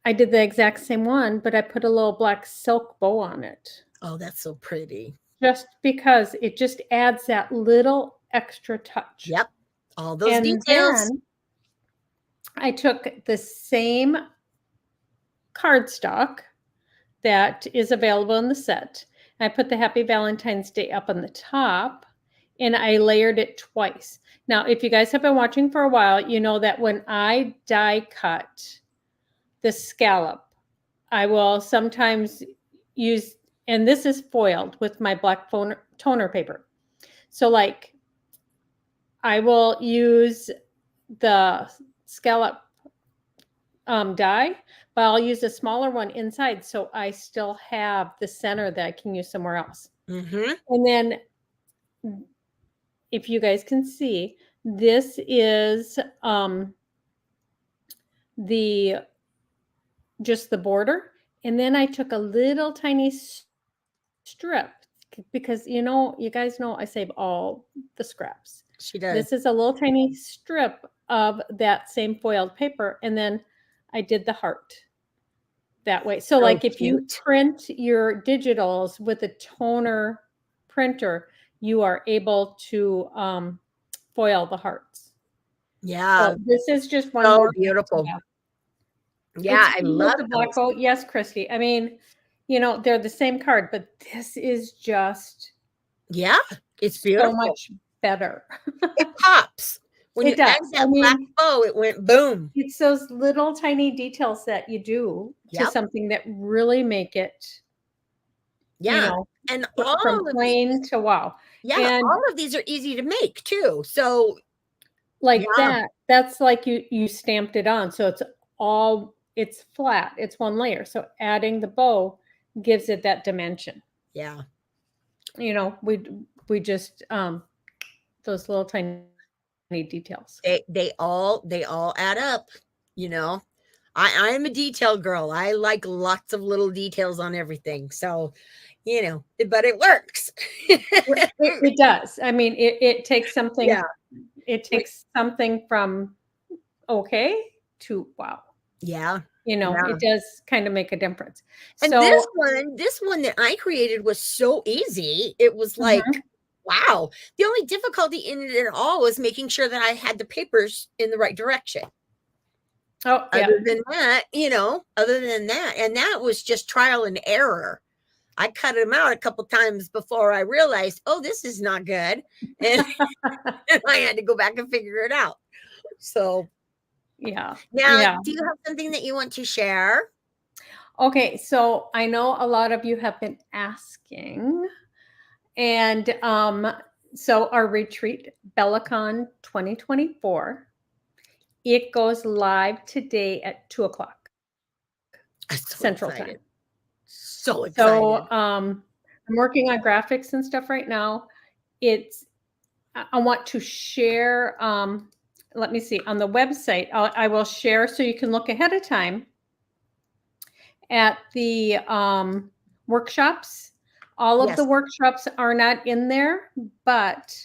I did the exact same one, but I put a little black silk bow on it. Oh, that's so pretty. Just because it just adds that little extra touch. Yep. All those details. Then I took the same cardstock that is available in the set. I put the Happy Valentine's Day up on the top, and I layered it twice. Now, if you guys have been watching for a while, you know that when I die cut the scallop, I will sometimes use, and this is foiled with my black toner paper. So like I will use the scallop die, but I'll use a smaller one inside so I still have the center that I can use somewhere else. Mm-hmm. And then if you guys can see, this is just the border. And then I took a little tiny strip because, you guys know I save all the scraps. She does. This is a little tiny strip of that same foiled paper. And then I did the heart that way. So like if you print your digitals with a toner printer, you are able to foil the hearts. Yeah. So this is just one more beautiful. Yeah, I love the black bow. Yes, Christy. I mean, they're the same card, but this is just it's beautiful. So much better. It pops. When you add that black bow, it went boom. It's those little tiny details that you do to something that really make it and all from plain to wow. Yeah, and all of these are easy to make too. So like that's like you stamped it on. So it's flat. It's one layer. So adding the bow gives it that dimension. Yeah. We just those little tiny details. They all add up, you know. I am a detail girl. I like lots of little details on everything. So, but it works. It does. I mean, it takes something. Yeah. It takes something from okay to wow. Yeah. It Yeah. does kind of make a difference. And this So, one, this one that I created was so easy. It was like, mhm. wow. The only difficulty in it at all was making sure that I had the papers in the right direction. Oh yeah, Other than that, and that was just trial and error. I cut them out a couple times before I realized, oh, this is not good. And I had to go back and figure it out. So yeah, now, yeah. do you have something that you want to share? Okay, so I know a lot of you have been asking, and so our retreat, Bellicon 2024, it goes live today at 2:00 I'm so Central Time. excited. So So excited. I'm working on graphics and stuff right now. It's I want to share. Let me see on the website. I will share so you can look ahead of time at the workshops. All of the Yes. workshops are not in there, but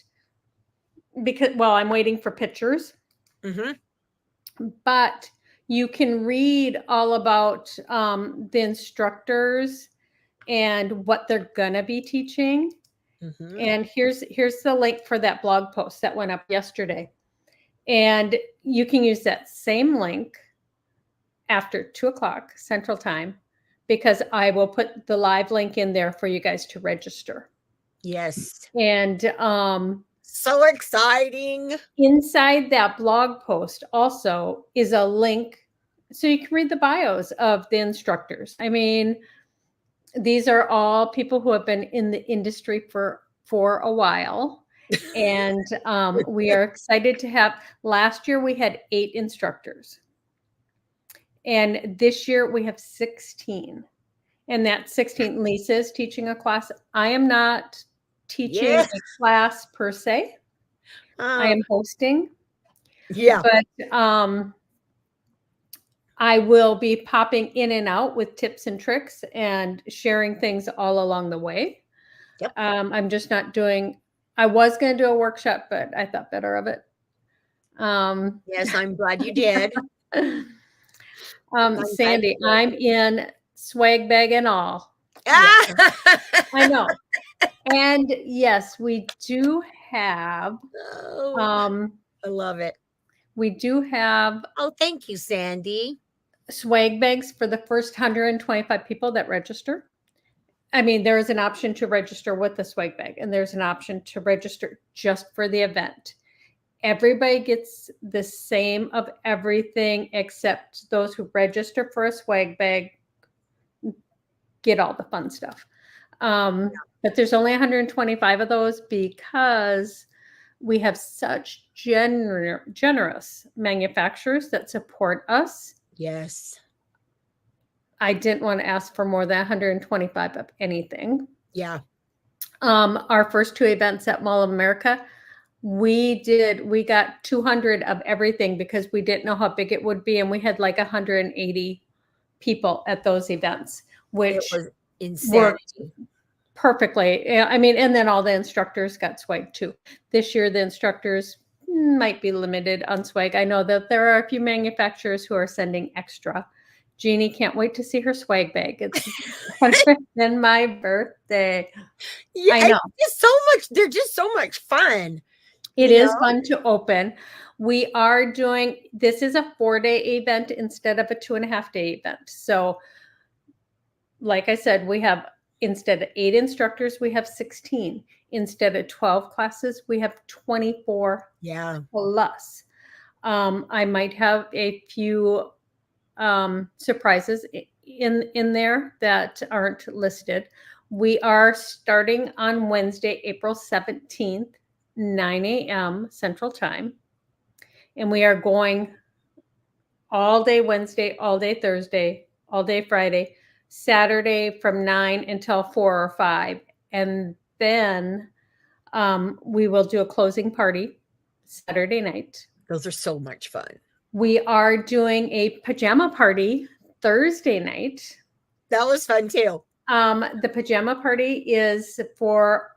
I'm waiting for pictures. Hmm. But you can read all about the instructors and what they're gonna be teaching. Hmm. And here's the link for that blog post that went up yesterday. And you can use that same link after 2:00 Central Time because I will put the live link in there for you guys to register. Yes. And So exciting. inside that blog post also is a link so you can read the bios of the instructors. I mean, these are all people who have been in the industry for a while. And we are excited to have. Last year we had 8 instructors, and this year we have 16. And that 16, Lisa is teaching a class. I am not teaching Yeah. a class per se. I Oh, am hosting, yeah. but I will be popping in and out with tips and tricks and sharing things all along the way. Yep. I'm just not doing. I was going to do a workshop, but I thought better of it. Um, Yes, I'm glad you did. I'm glad Sandy, you I'm in swag bag and all. did. Yes, I Ah! know. And yes, Oh, um, I love it. we do have Oh, thank you, Sandy. swag bags for the first 125 people that register. I mean, there is an option to register with the swag bag, and there's an option to register just for the event. Everybody gets the same of everything except those who register for a swag bag get all the fun stuff. But there's only 125 of those because we have such generous manufacturers that support us. Yes. I didn't want to ask for more than 125 of anything. Yeah. Our first 2 events at Mall of America, we got 200 of everything because we didn't know how big it would be. And we had like 180 people at those events, It which was worked insanity. perfectly. I mean, and then all the instructors got swag too. This year, the instructors might be limited on swag. I know that there are a few manufacturers who are sending extra. Jeannie can't wait to see her swag bag. It's better than my birthday. Yeah, I know. it's just so much. They're just so much fun. It You know? is fun to open. We are doing this is a 4-day event instead of a 2.5-day event. So, like I said, we have instead of 8 instructors, we have 16. Instead of 12 classes, we have 24 Yeah. plus. I might have a few surprises in there that aren't listed. We are starting on Wednesday, April 17th, 9 a.m. Central Time. And we are going all day Wednesday, all day Thursday, all day Friday, Saturday from 9 until 4 or 5. And then we will do a closing party. Saturday night. Those are so much fun. We are doing a pajama party Thursday night. That was fun too. The pajama party is for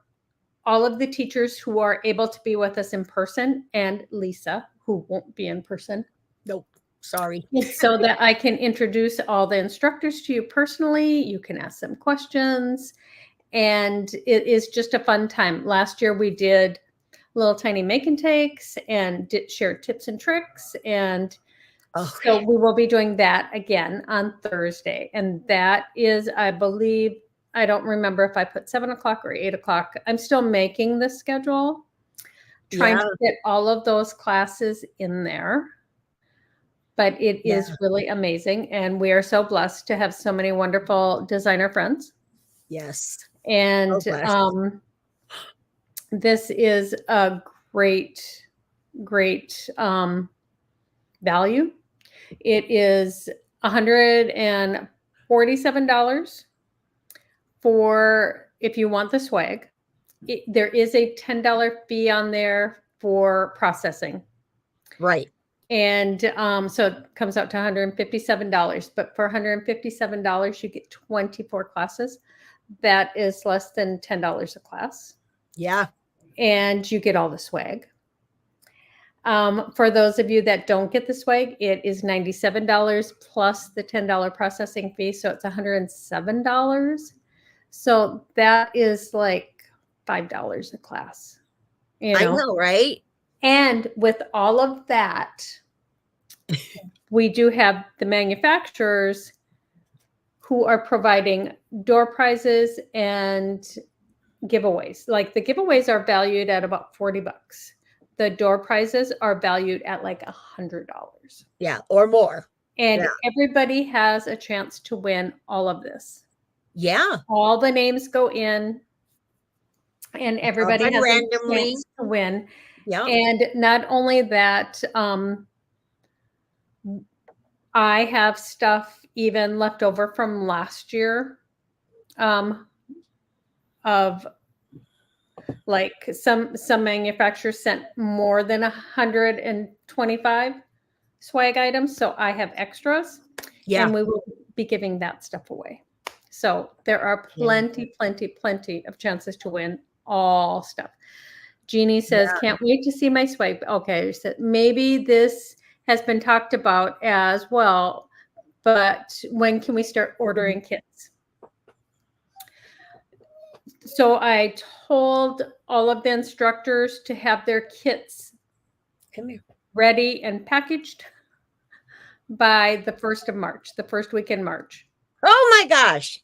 all of the teachers who are able to be with us in person, and Lisa, who won't be in person. Nope. Sorry. So that I can introduce all the instructors to you personally. You can ask them questions, and it is just a fun time. Last year we did little tiny make and takes and did share tips and tricks, and so we will be doing that again on Thursday. And that is, I believe, I don't remember if I put 7 o'clock or 8 o'clock. I'm still making the schedule, trying to fit all of those classes in there. But it is really amazing. And we are so blessed to have so many wonderful designer friends. Yes. And this is a great, great value. It is $147 for if you want the swag. There is a $10 fee on there for processing. Right. And so it comes out to $157. But for $157, you get 24 classes. That is less than $10 a class. Yeah. And you get all the swag. For those of you that don't get the swag, it is $97 plus the $10 processing fee. So it's $107. So that is like $5 a class. You know? I know, right? And with all of that, we do have the manufacturers who are providing door prizes and giveaways. Like the giveaways are valued at about $40. The door prizes are valued at like $100. Yeah, or more. And everybody has a chance to win all of this. Yeah. All the names go in, and everybody has randomly a chance to win. Yeah. And not only that, I have stuff even left over from last year of like some manufacturers sent more than 125 swag items. So I have extras. Yeah. And we will be giving that stuff away. So there are plenty of chances to win all stuff. Jeannie says, can't wait to see my swag. Okay, so maybe this has been talked about as well, but when can we start ordering kits? So I told all of the instructors to have their kits ready and packaged by the 1st of March, the first week in March. Oh my gosh.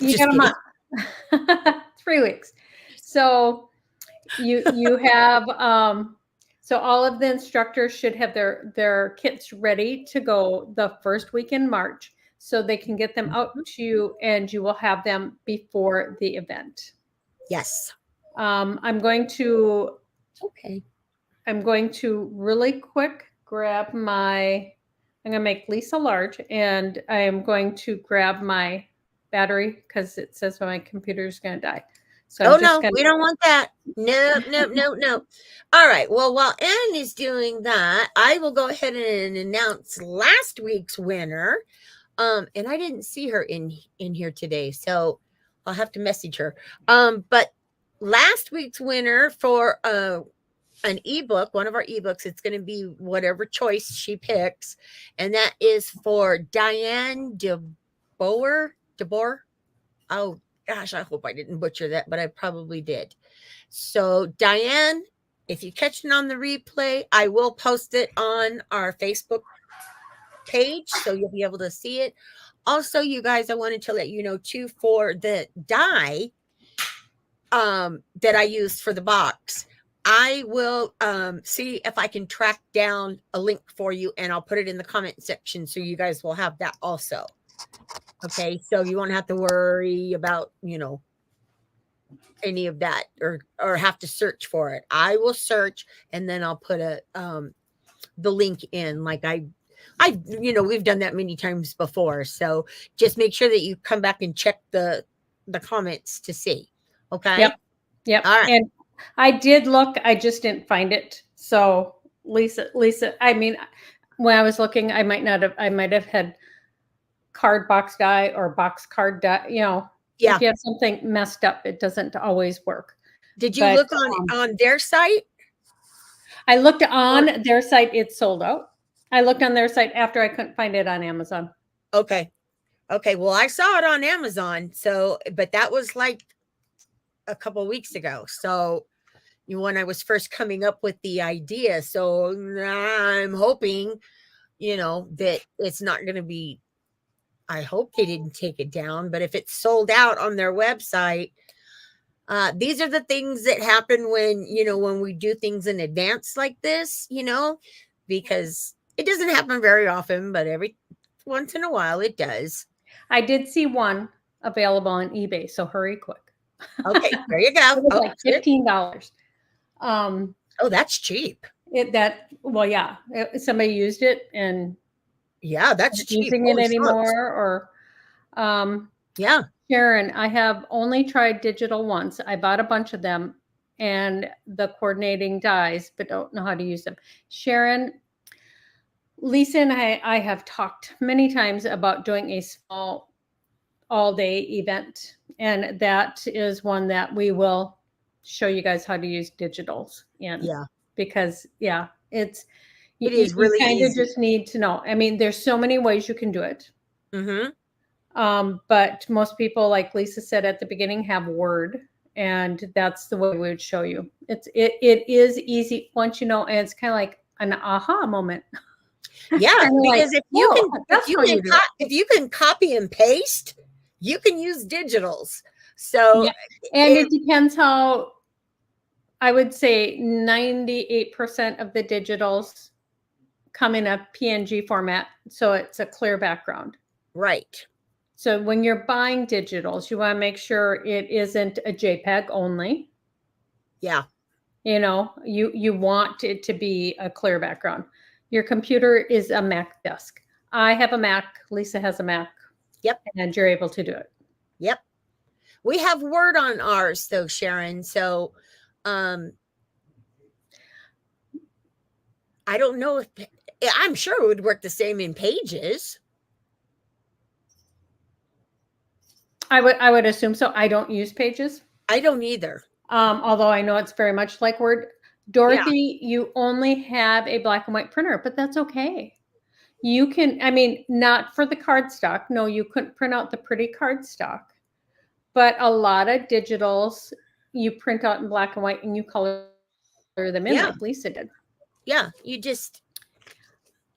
You got a month. 3 weeks. So you have so all of the instructors should have their kits ready to go the first week in March, so they can get them out to you, and you will have them before the event. Yes. I'm going to really quick grab I'm going to make Lisa large, and I am going to grab my battery because it says my computer is going to die. So we don't want that. No. All right. Well, while Ann is doing that, I will go ahead and announce last week's winner. And I didn't see her in here today, so I'll have to message her. But last week's winner for an ebook, one of our ebooks, it's going to be whatever choice she picks, and that is for Diane DeBoer. Oh gosh, I hope I didn't butcher that, but I probably did. So Diane, if you catch it on the replay, I will post it on our Facebook page, so you'll be able to see it. Also, you guys, I wanted to let you know too, for the die that I used for the box, I will see if I can track down a link for you, and I'll put it in the comment section, so you guys will have that also. Okay, so you won't have to worry about, any of that or have to search for it. I will search, and then I'll put the link in, like we've done that many times before. So just make sure that you come back and check the comments to see. Okay. Yep. All right. And I did look, I just didn't find it. So Lisa, I mean, when I was looking, I might have had card box die or box card die. You know, Yeah. if you have something messed up, it doesn't always work. Did you But look on their site? I looked Or on their site, it's sold out. I looked on their site after I couldn't find it on Amazon. okay. Okay, well, I saw it on Amazon, so but that was like a couple weeks ago. So when I was first coming up with the idea, so I'm hoping, that it's not going to be. I hope they didn't take it down, but if it's sold out on their website, these are the things that happen when we do things in advance like this, because it doesn't happen very often, but every once in a while it does. I did see one available on eBay, so hurry quick. Okay, there you It go. was Oh, like good. $15. Um, Oh, that's cheap. well, yeah, somebody used it and Yeah, that's isn't cheap. using it Holy smokes. anymore. Or Yeah, Sharon, I have only tried digital once. I bought a bunch of them and the coordinating dies, but don't know how to use them. Sharon, Lisa and I have talked many times about doing a small all-day event, and that is one that we will show you guys how to use digitals in, yeah. because yeah, it's It you, is you really kind of easy. just need to know. I mean, there's so many ways you can do it. Mhm. But most people, like Lisa said at the beginning, have Word, and that's the way we would show you. It is easy once you know, and it's kind of like an aha moment. Yeah, Kind of like, because if you oh, can if that's you how can you do it. if you can copy and paste, you can use digitals. So, Yeah, and if it depends how. I would say 98% of the digitals come in a PNG format, so it's a clear background. right. So when you're buying digitals, you want to make sure it isn't a JPEG only. Yeah. You want it to be a clear background. Your computer is a Mac desk. I have a Mac, Lisa has a Mac, Yep. and you're able to do it. Yep. We have Word on ours though, Sharon. So, um I don't know if I'm sure it would work the same in Pages. I would assume so. I don't use Pages. I don't either. Although I know it's very much like Word. Yeah. Dorothy, you only have a black and white printer, but that's okay. You can, I mean, not for the cardstock. No, you couldn't print out the pretty cardstock, but a lot of digitals you print out in black and white and you color them in Yeah. like Lisa did. Yeah. You just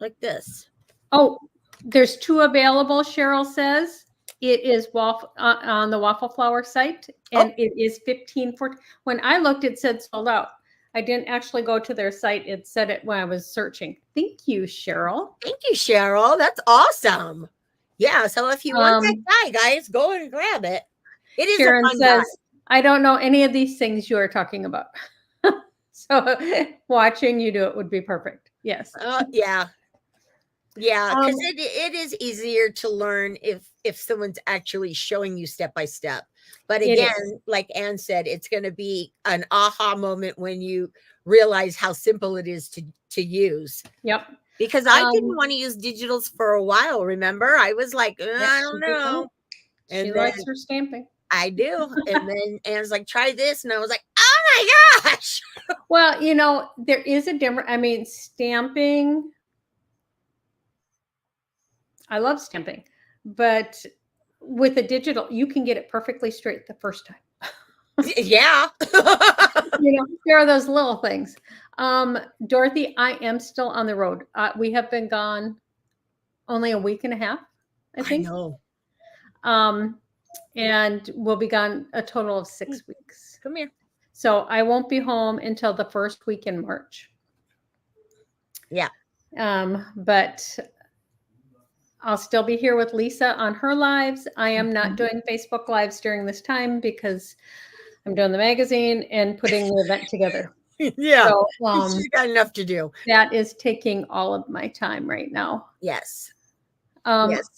like this. Oh, there's 2 available, Cheryl says. It is on the Waffle Flower site, Oh, and it is 15 for. When I looked, it said sold out. I didn't actually go to their site. It said it when I was searching. Thank you, Cheryl. thank you, Cheryl. That's awesome. Yeah. So if you want that Um, die, guys, go and grab it. It is a Sharon fun die. says, I don't know any of these things you are talking about. So watching you do it would be perfect. Yes. Yeah. Yeah, Um, because it is easier to learn if someone's actually showing you step by step. But it is. again, like Ann said, it's going to be an aha moment when you realize how simple it is to use. Yep. Because I didn't want to use digitals for a while. Remember, I was like, Yeah, I don't she did. know, Oh, she and then likes her stamping. I do, and then Ann's like, try this, and I was like, oh my gosh. Well, there is a difference. I mean, stamping, I love stamping, but with a digital, you can get it perfectly straight the first time. Yeah. There are those little things. Dorothy, I am still on the road. We have been gone only a week and a half, I I think. know. And we'll be gone a total of 6 weeks. Come here. So I won't be home until the first week in March. Yeah. But I'll still be here with Lisa on her lives. I am not doing Facebook Lives during this time because I'm doing the magazine and putting the event together. Yeah. So She's got enough to do. that is taking all of my time right now. Yes. Yes. Yes.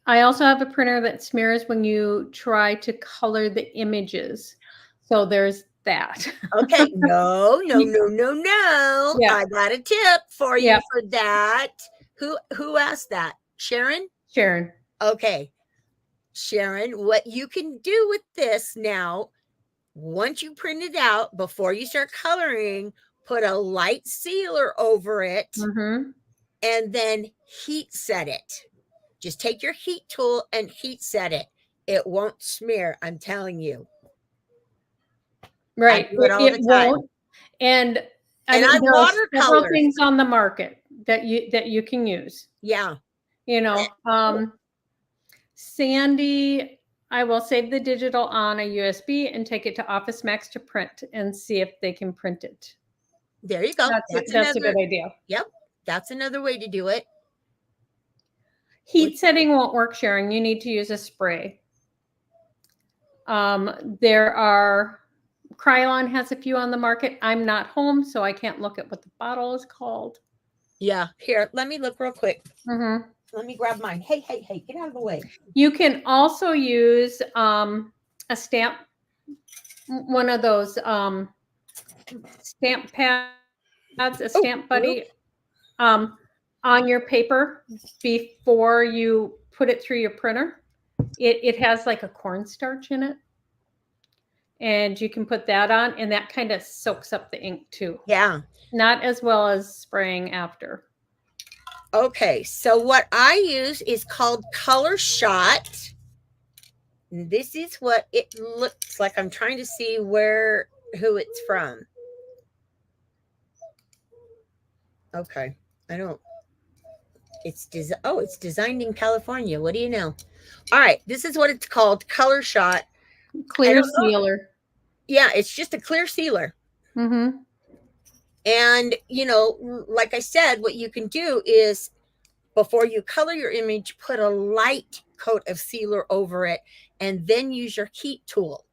I also have a printer that smears when you try to color the images. So there's that. Okay. No, no, no, no, no. Yeah. I got a tip for you Yeah. for that. Who asked that? Sharon? Sharon. Okay. Sharon, what you can do with this now, once you print it out, before you start coloring, put a light sealer over it Mm-hmm. and then heat set it. Just take your heat tool and heat set it. It won't smear, I'm telling you. I Right. do it all It the time. won't. And I And mean, I there are several watercolor. things on the market that you can use. Yeah. You know, Sandy, I will save the digital on a USB and take it to Office Max to print and see if they can print it. There you go. That's a good idea. Yep. That's another way to do it. Heat setting won't work, Sharon. You need to use a spray. There are, Krylon has a few on the market. I'm not home, so I can't look at what the bottle is called. Yeah. Here, let me look real quick. Mm-hmm. Let me grab mine. Hey, hey, hey, get out of the way. You can also use a stamp, one of those stamp pads, a stamp buddy, on your paper before you put it through your printer. It has like a cornstarch in it. And you can put that on, and that kind of soaks up the ink too. Yeah. Not as well as spraying after. Okay, so what I use is called Color Shot. And this is what it looks like. I'm trying to see who it's from. Okay, I don't. It's designed in California. What do you know? All right, this is what it's called, Color Shot. Clear sealer. Yeah, it's just a clear sealer. Mm-hmm. And, like I said, what you can do is before you color your image, put a light coat of sealer over it and then use your heat tool.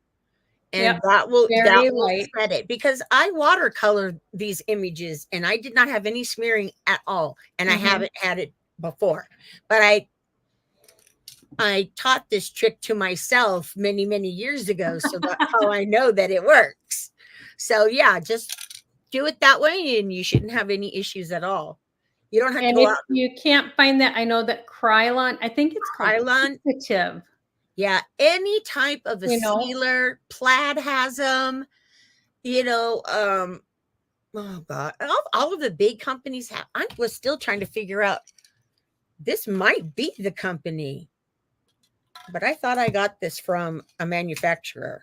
And that will set it, because I watercolor these images and I did not have any smearing at all. And I haven't had it before. But I taught this trick to myself many, many years ago. So that's how I know that it works. So yeah, just do it that way and you shouldn't have any issues at all. You don't have to go out. You can't find that. I know that Krylon, I think it's Krylon. Fixative. Yeah, any type of a sealer. Plaid has them. Oh God, all of the big companies have. I was still trying to figure out. This might be the company, but I thought I got this from a manufacturer.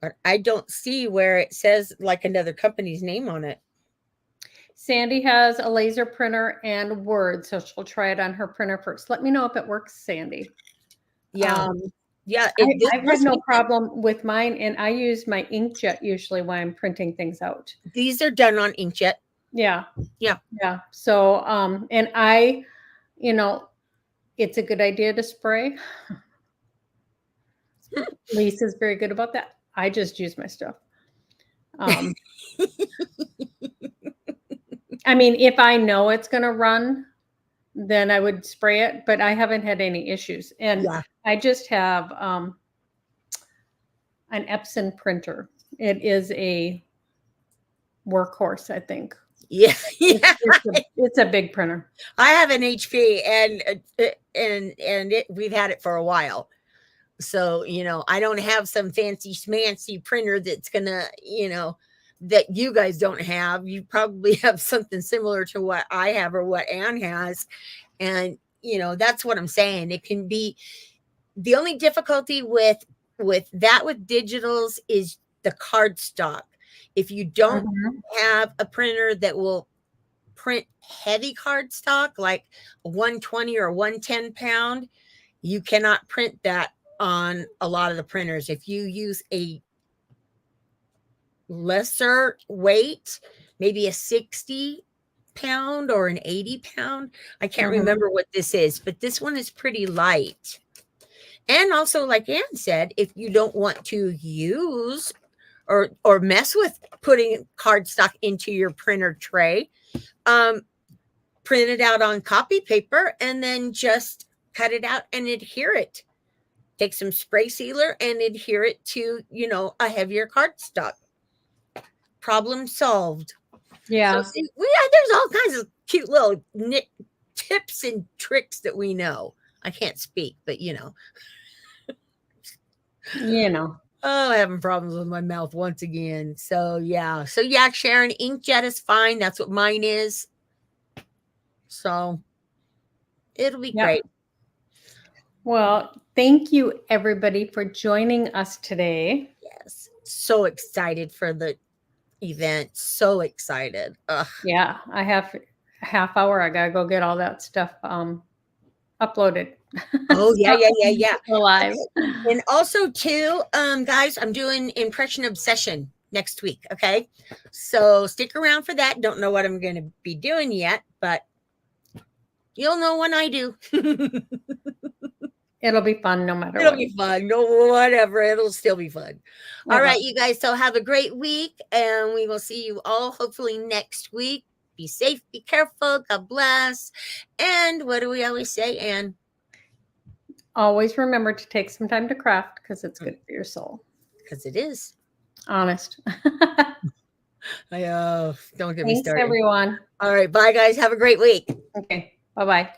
But I don't see where it says like another company's name on it. Sandy has a laser printer and Word, so she'll try it on her printer first. Let me know if it works, Sandy. Yeah. Yeah. I've had no problem with mine, and I use my inkjet usually when I'm printing things out. These are done on inkjet. Yeah. Yeah. Yeah. So, and it's a good idea to spray. Lisa's very good about that. I just use my stuff. I mean, if I know it's going to run, then I would spray it, but I haven't had any issues. And I just have an Epson printer. It is a workhorse, I think. Yeah. It's a big printer. I have an HP and we've had it for a while. So, I don't have some fancy schmancy printer that's gonna, that you guys don't have. You probably have something similar to what I have or what Ann has. And, that's what I'm saying. It can be the only difficulty with digitals is the cardstock. If you don't have a printer that will print heavy cardstock, like a 120 or 110 pound, you cannot print that on a lot of the printers. If you use a lesser weight, maybe a 60 pound or an 80 pound, I can't remember what this is, but this one is pretty light. And also, like Ann said, if you don't want to use or mess with putting cardstock into your printer tray, print it out on copy paper and then just cut it out and adhere it take some spray sealer and adhere it to, a heavier cardstock. Problem solved. Yeah. So see, there's all kinds of cute little tips and tricks that we know. I can't speak, but Oh, having problems with my mouth once again. So yeah. So yeah, Sharon, inkjet is fine. That's what mine is. So it'll be Yep. great. Well, thank you everybody for joining us today. Yes. So excited for the event. So excited. Ugh. Yeah, I have a half hour. I gotta go get all that stuff uploaded. Oh yeah, So, yeah. live. And also too, guys, I'm doing Impression Obsession next week. Okay. So stick around for that. Don't know what I'm gonna be doing yet, but you'll know when I do. It'll be fun no matter It'll what. be fun. No, whatever. It'll still be fun. All Okay. right, you guys. So have a great week, and we will see you all hopefully next week. Be safe, be careful. God bless. And what do we always say, Ann? Always remember to take some time to craft because it's good for your soul. Because it is. Honest. Don't get me Thanks, started. everyone. All right, bye, guys. Have a great week. Okay. Bye-bye.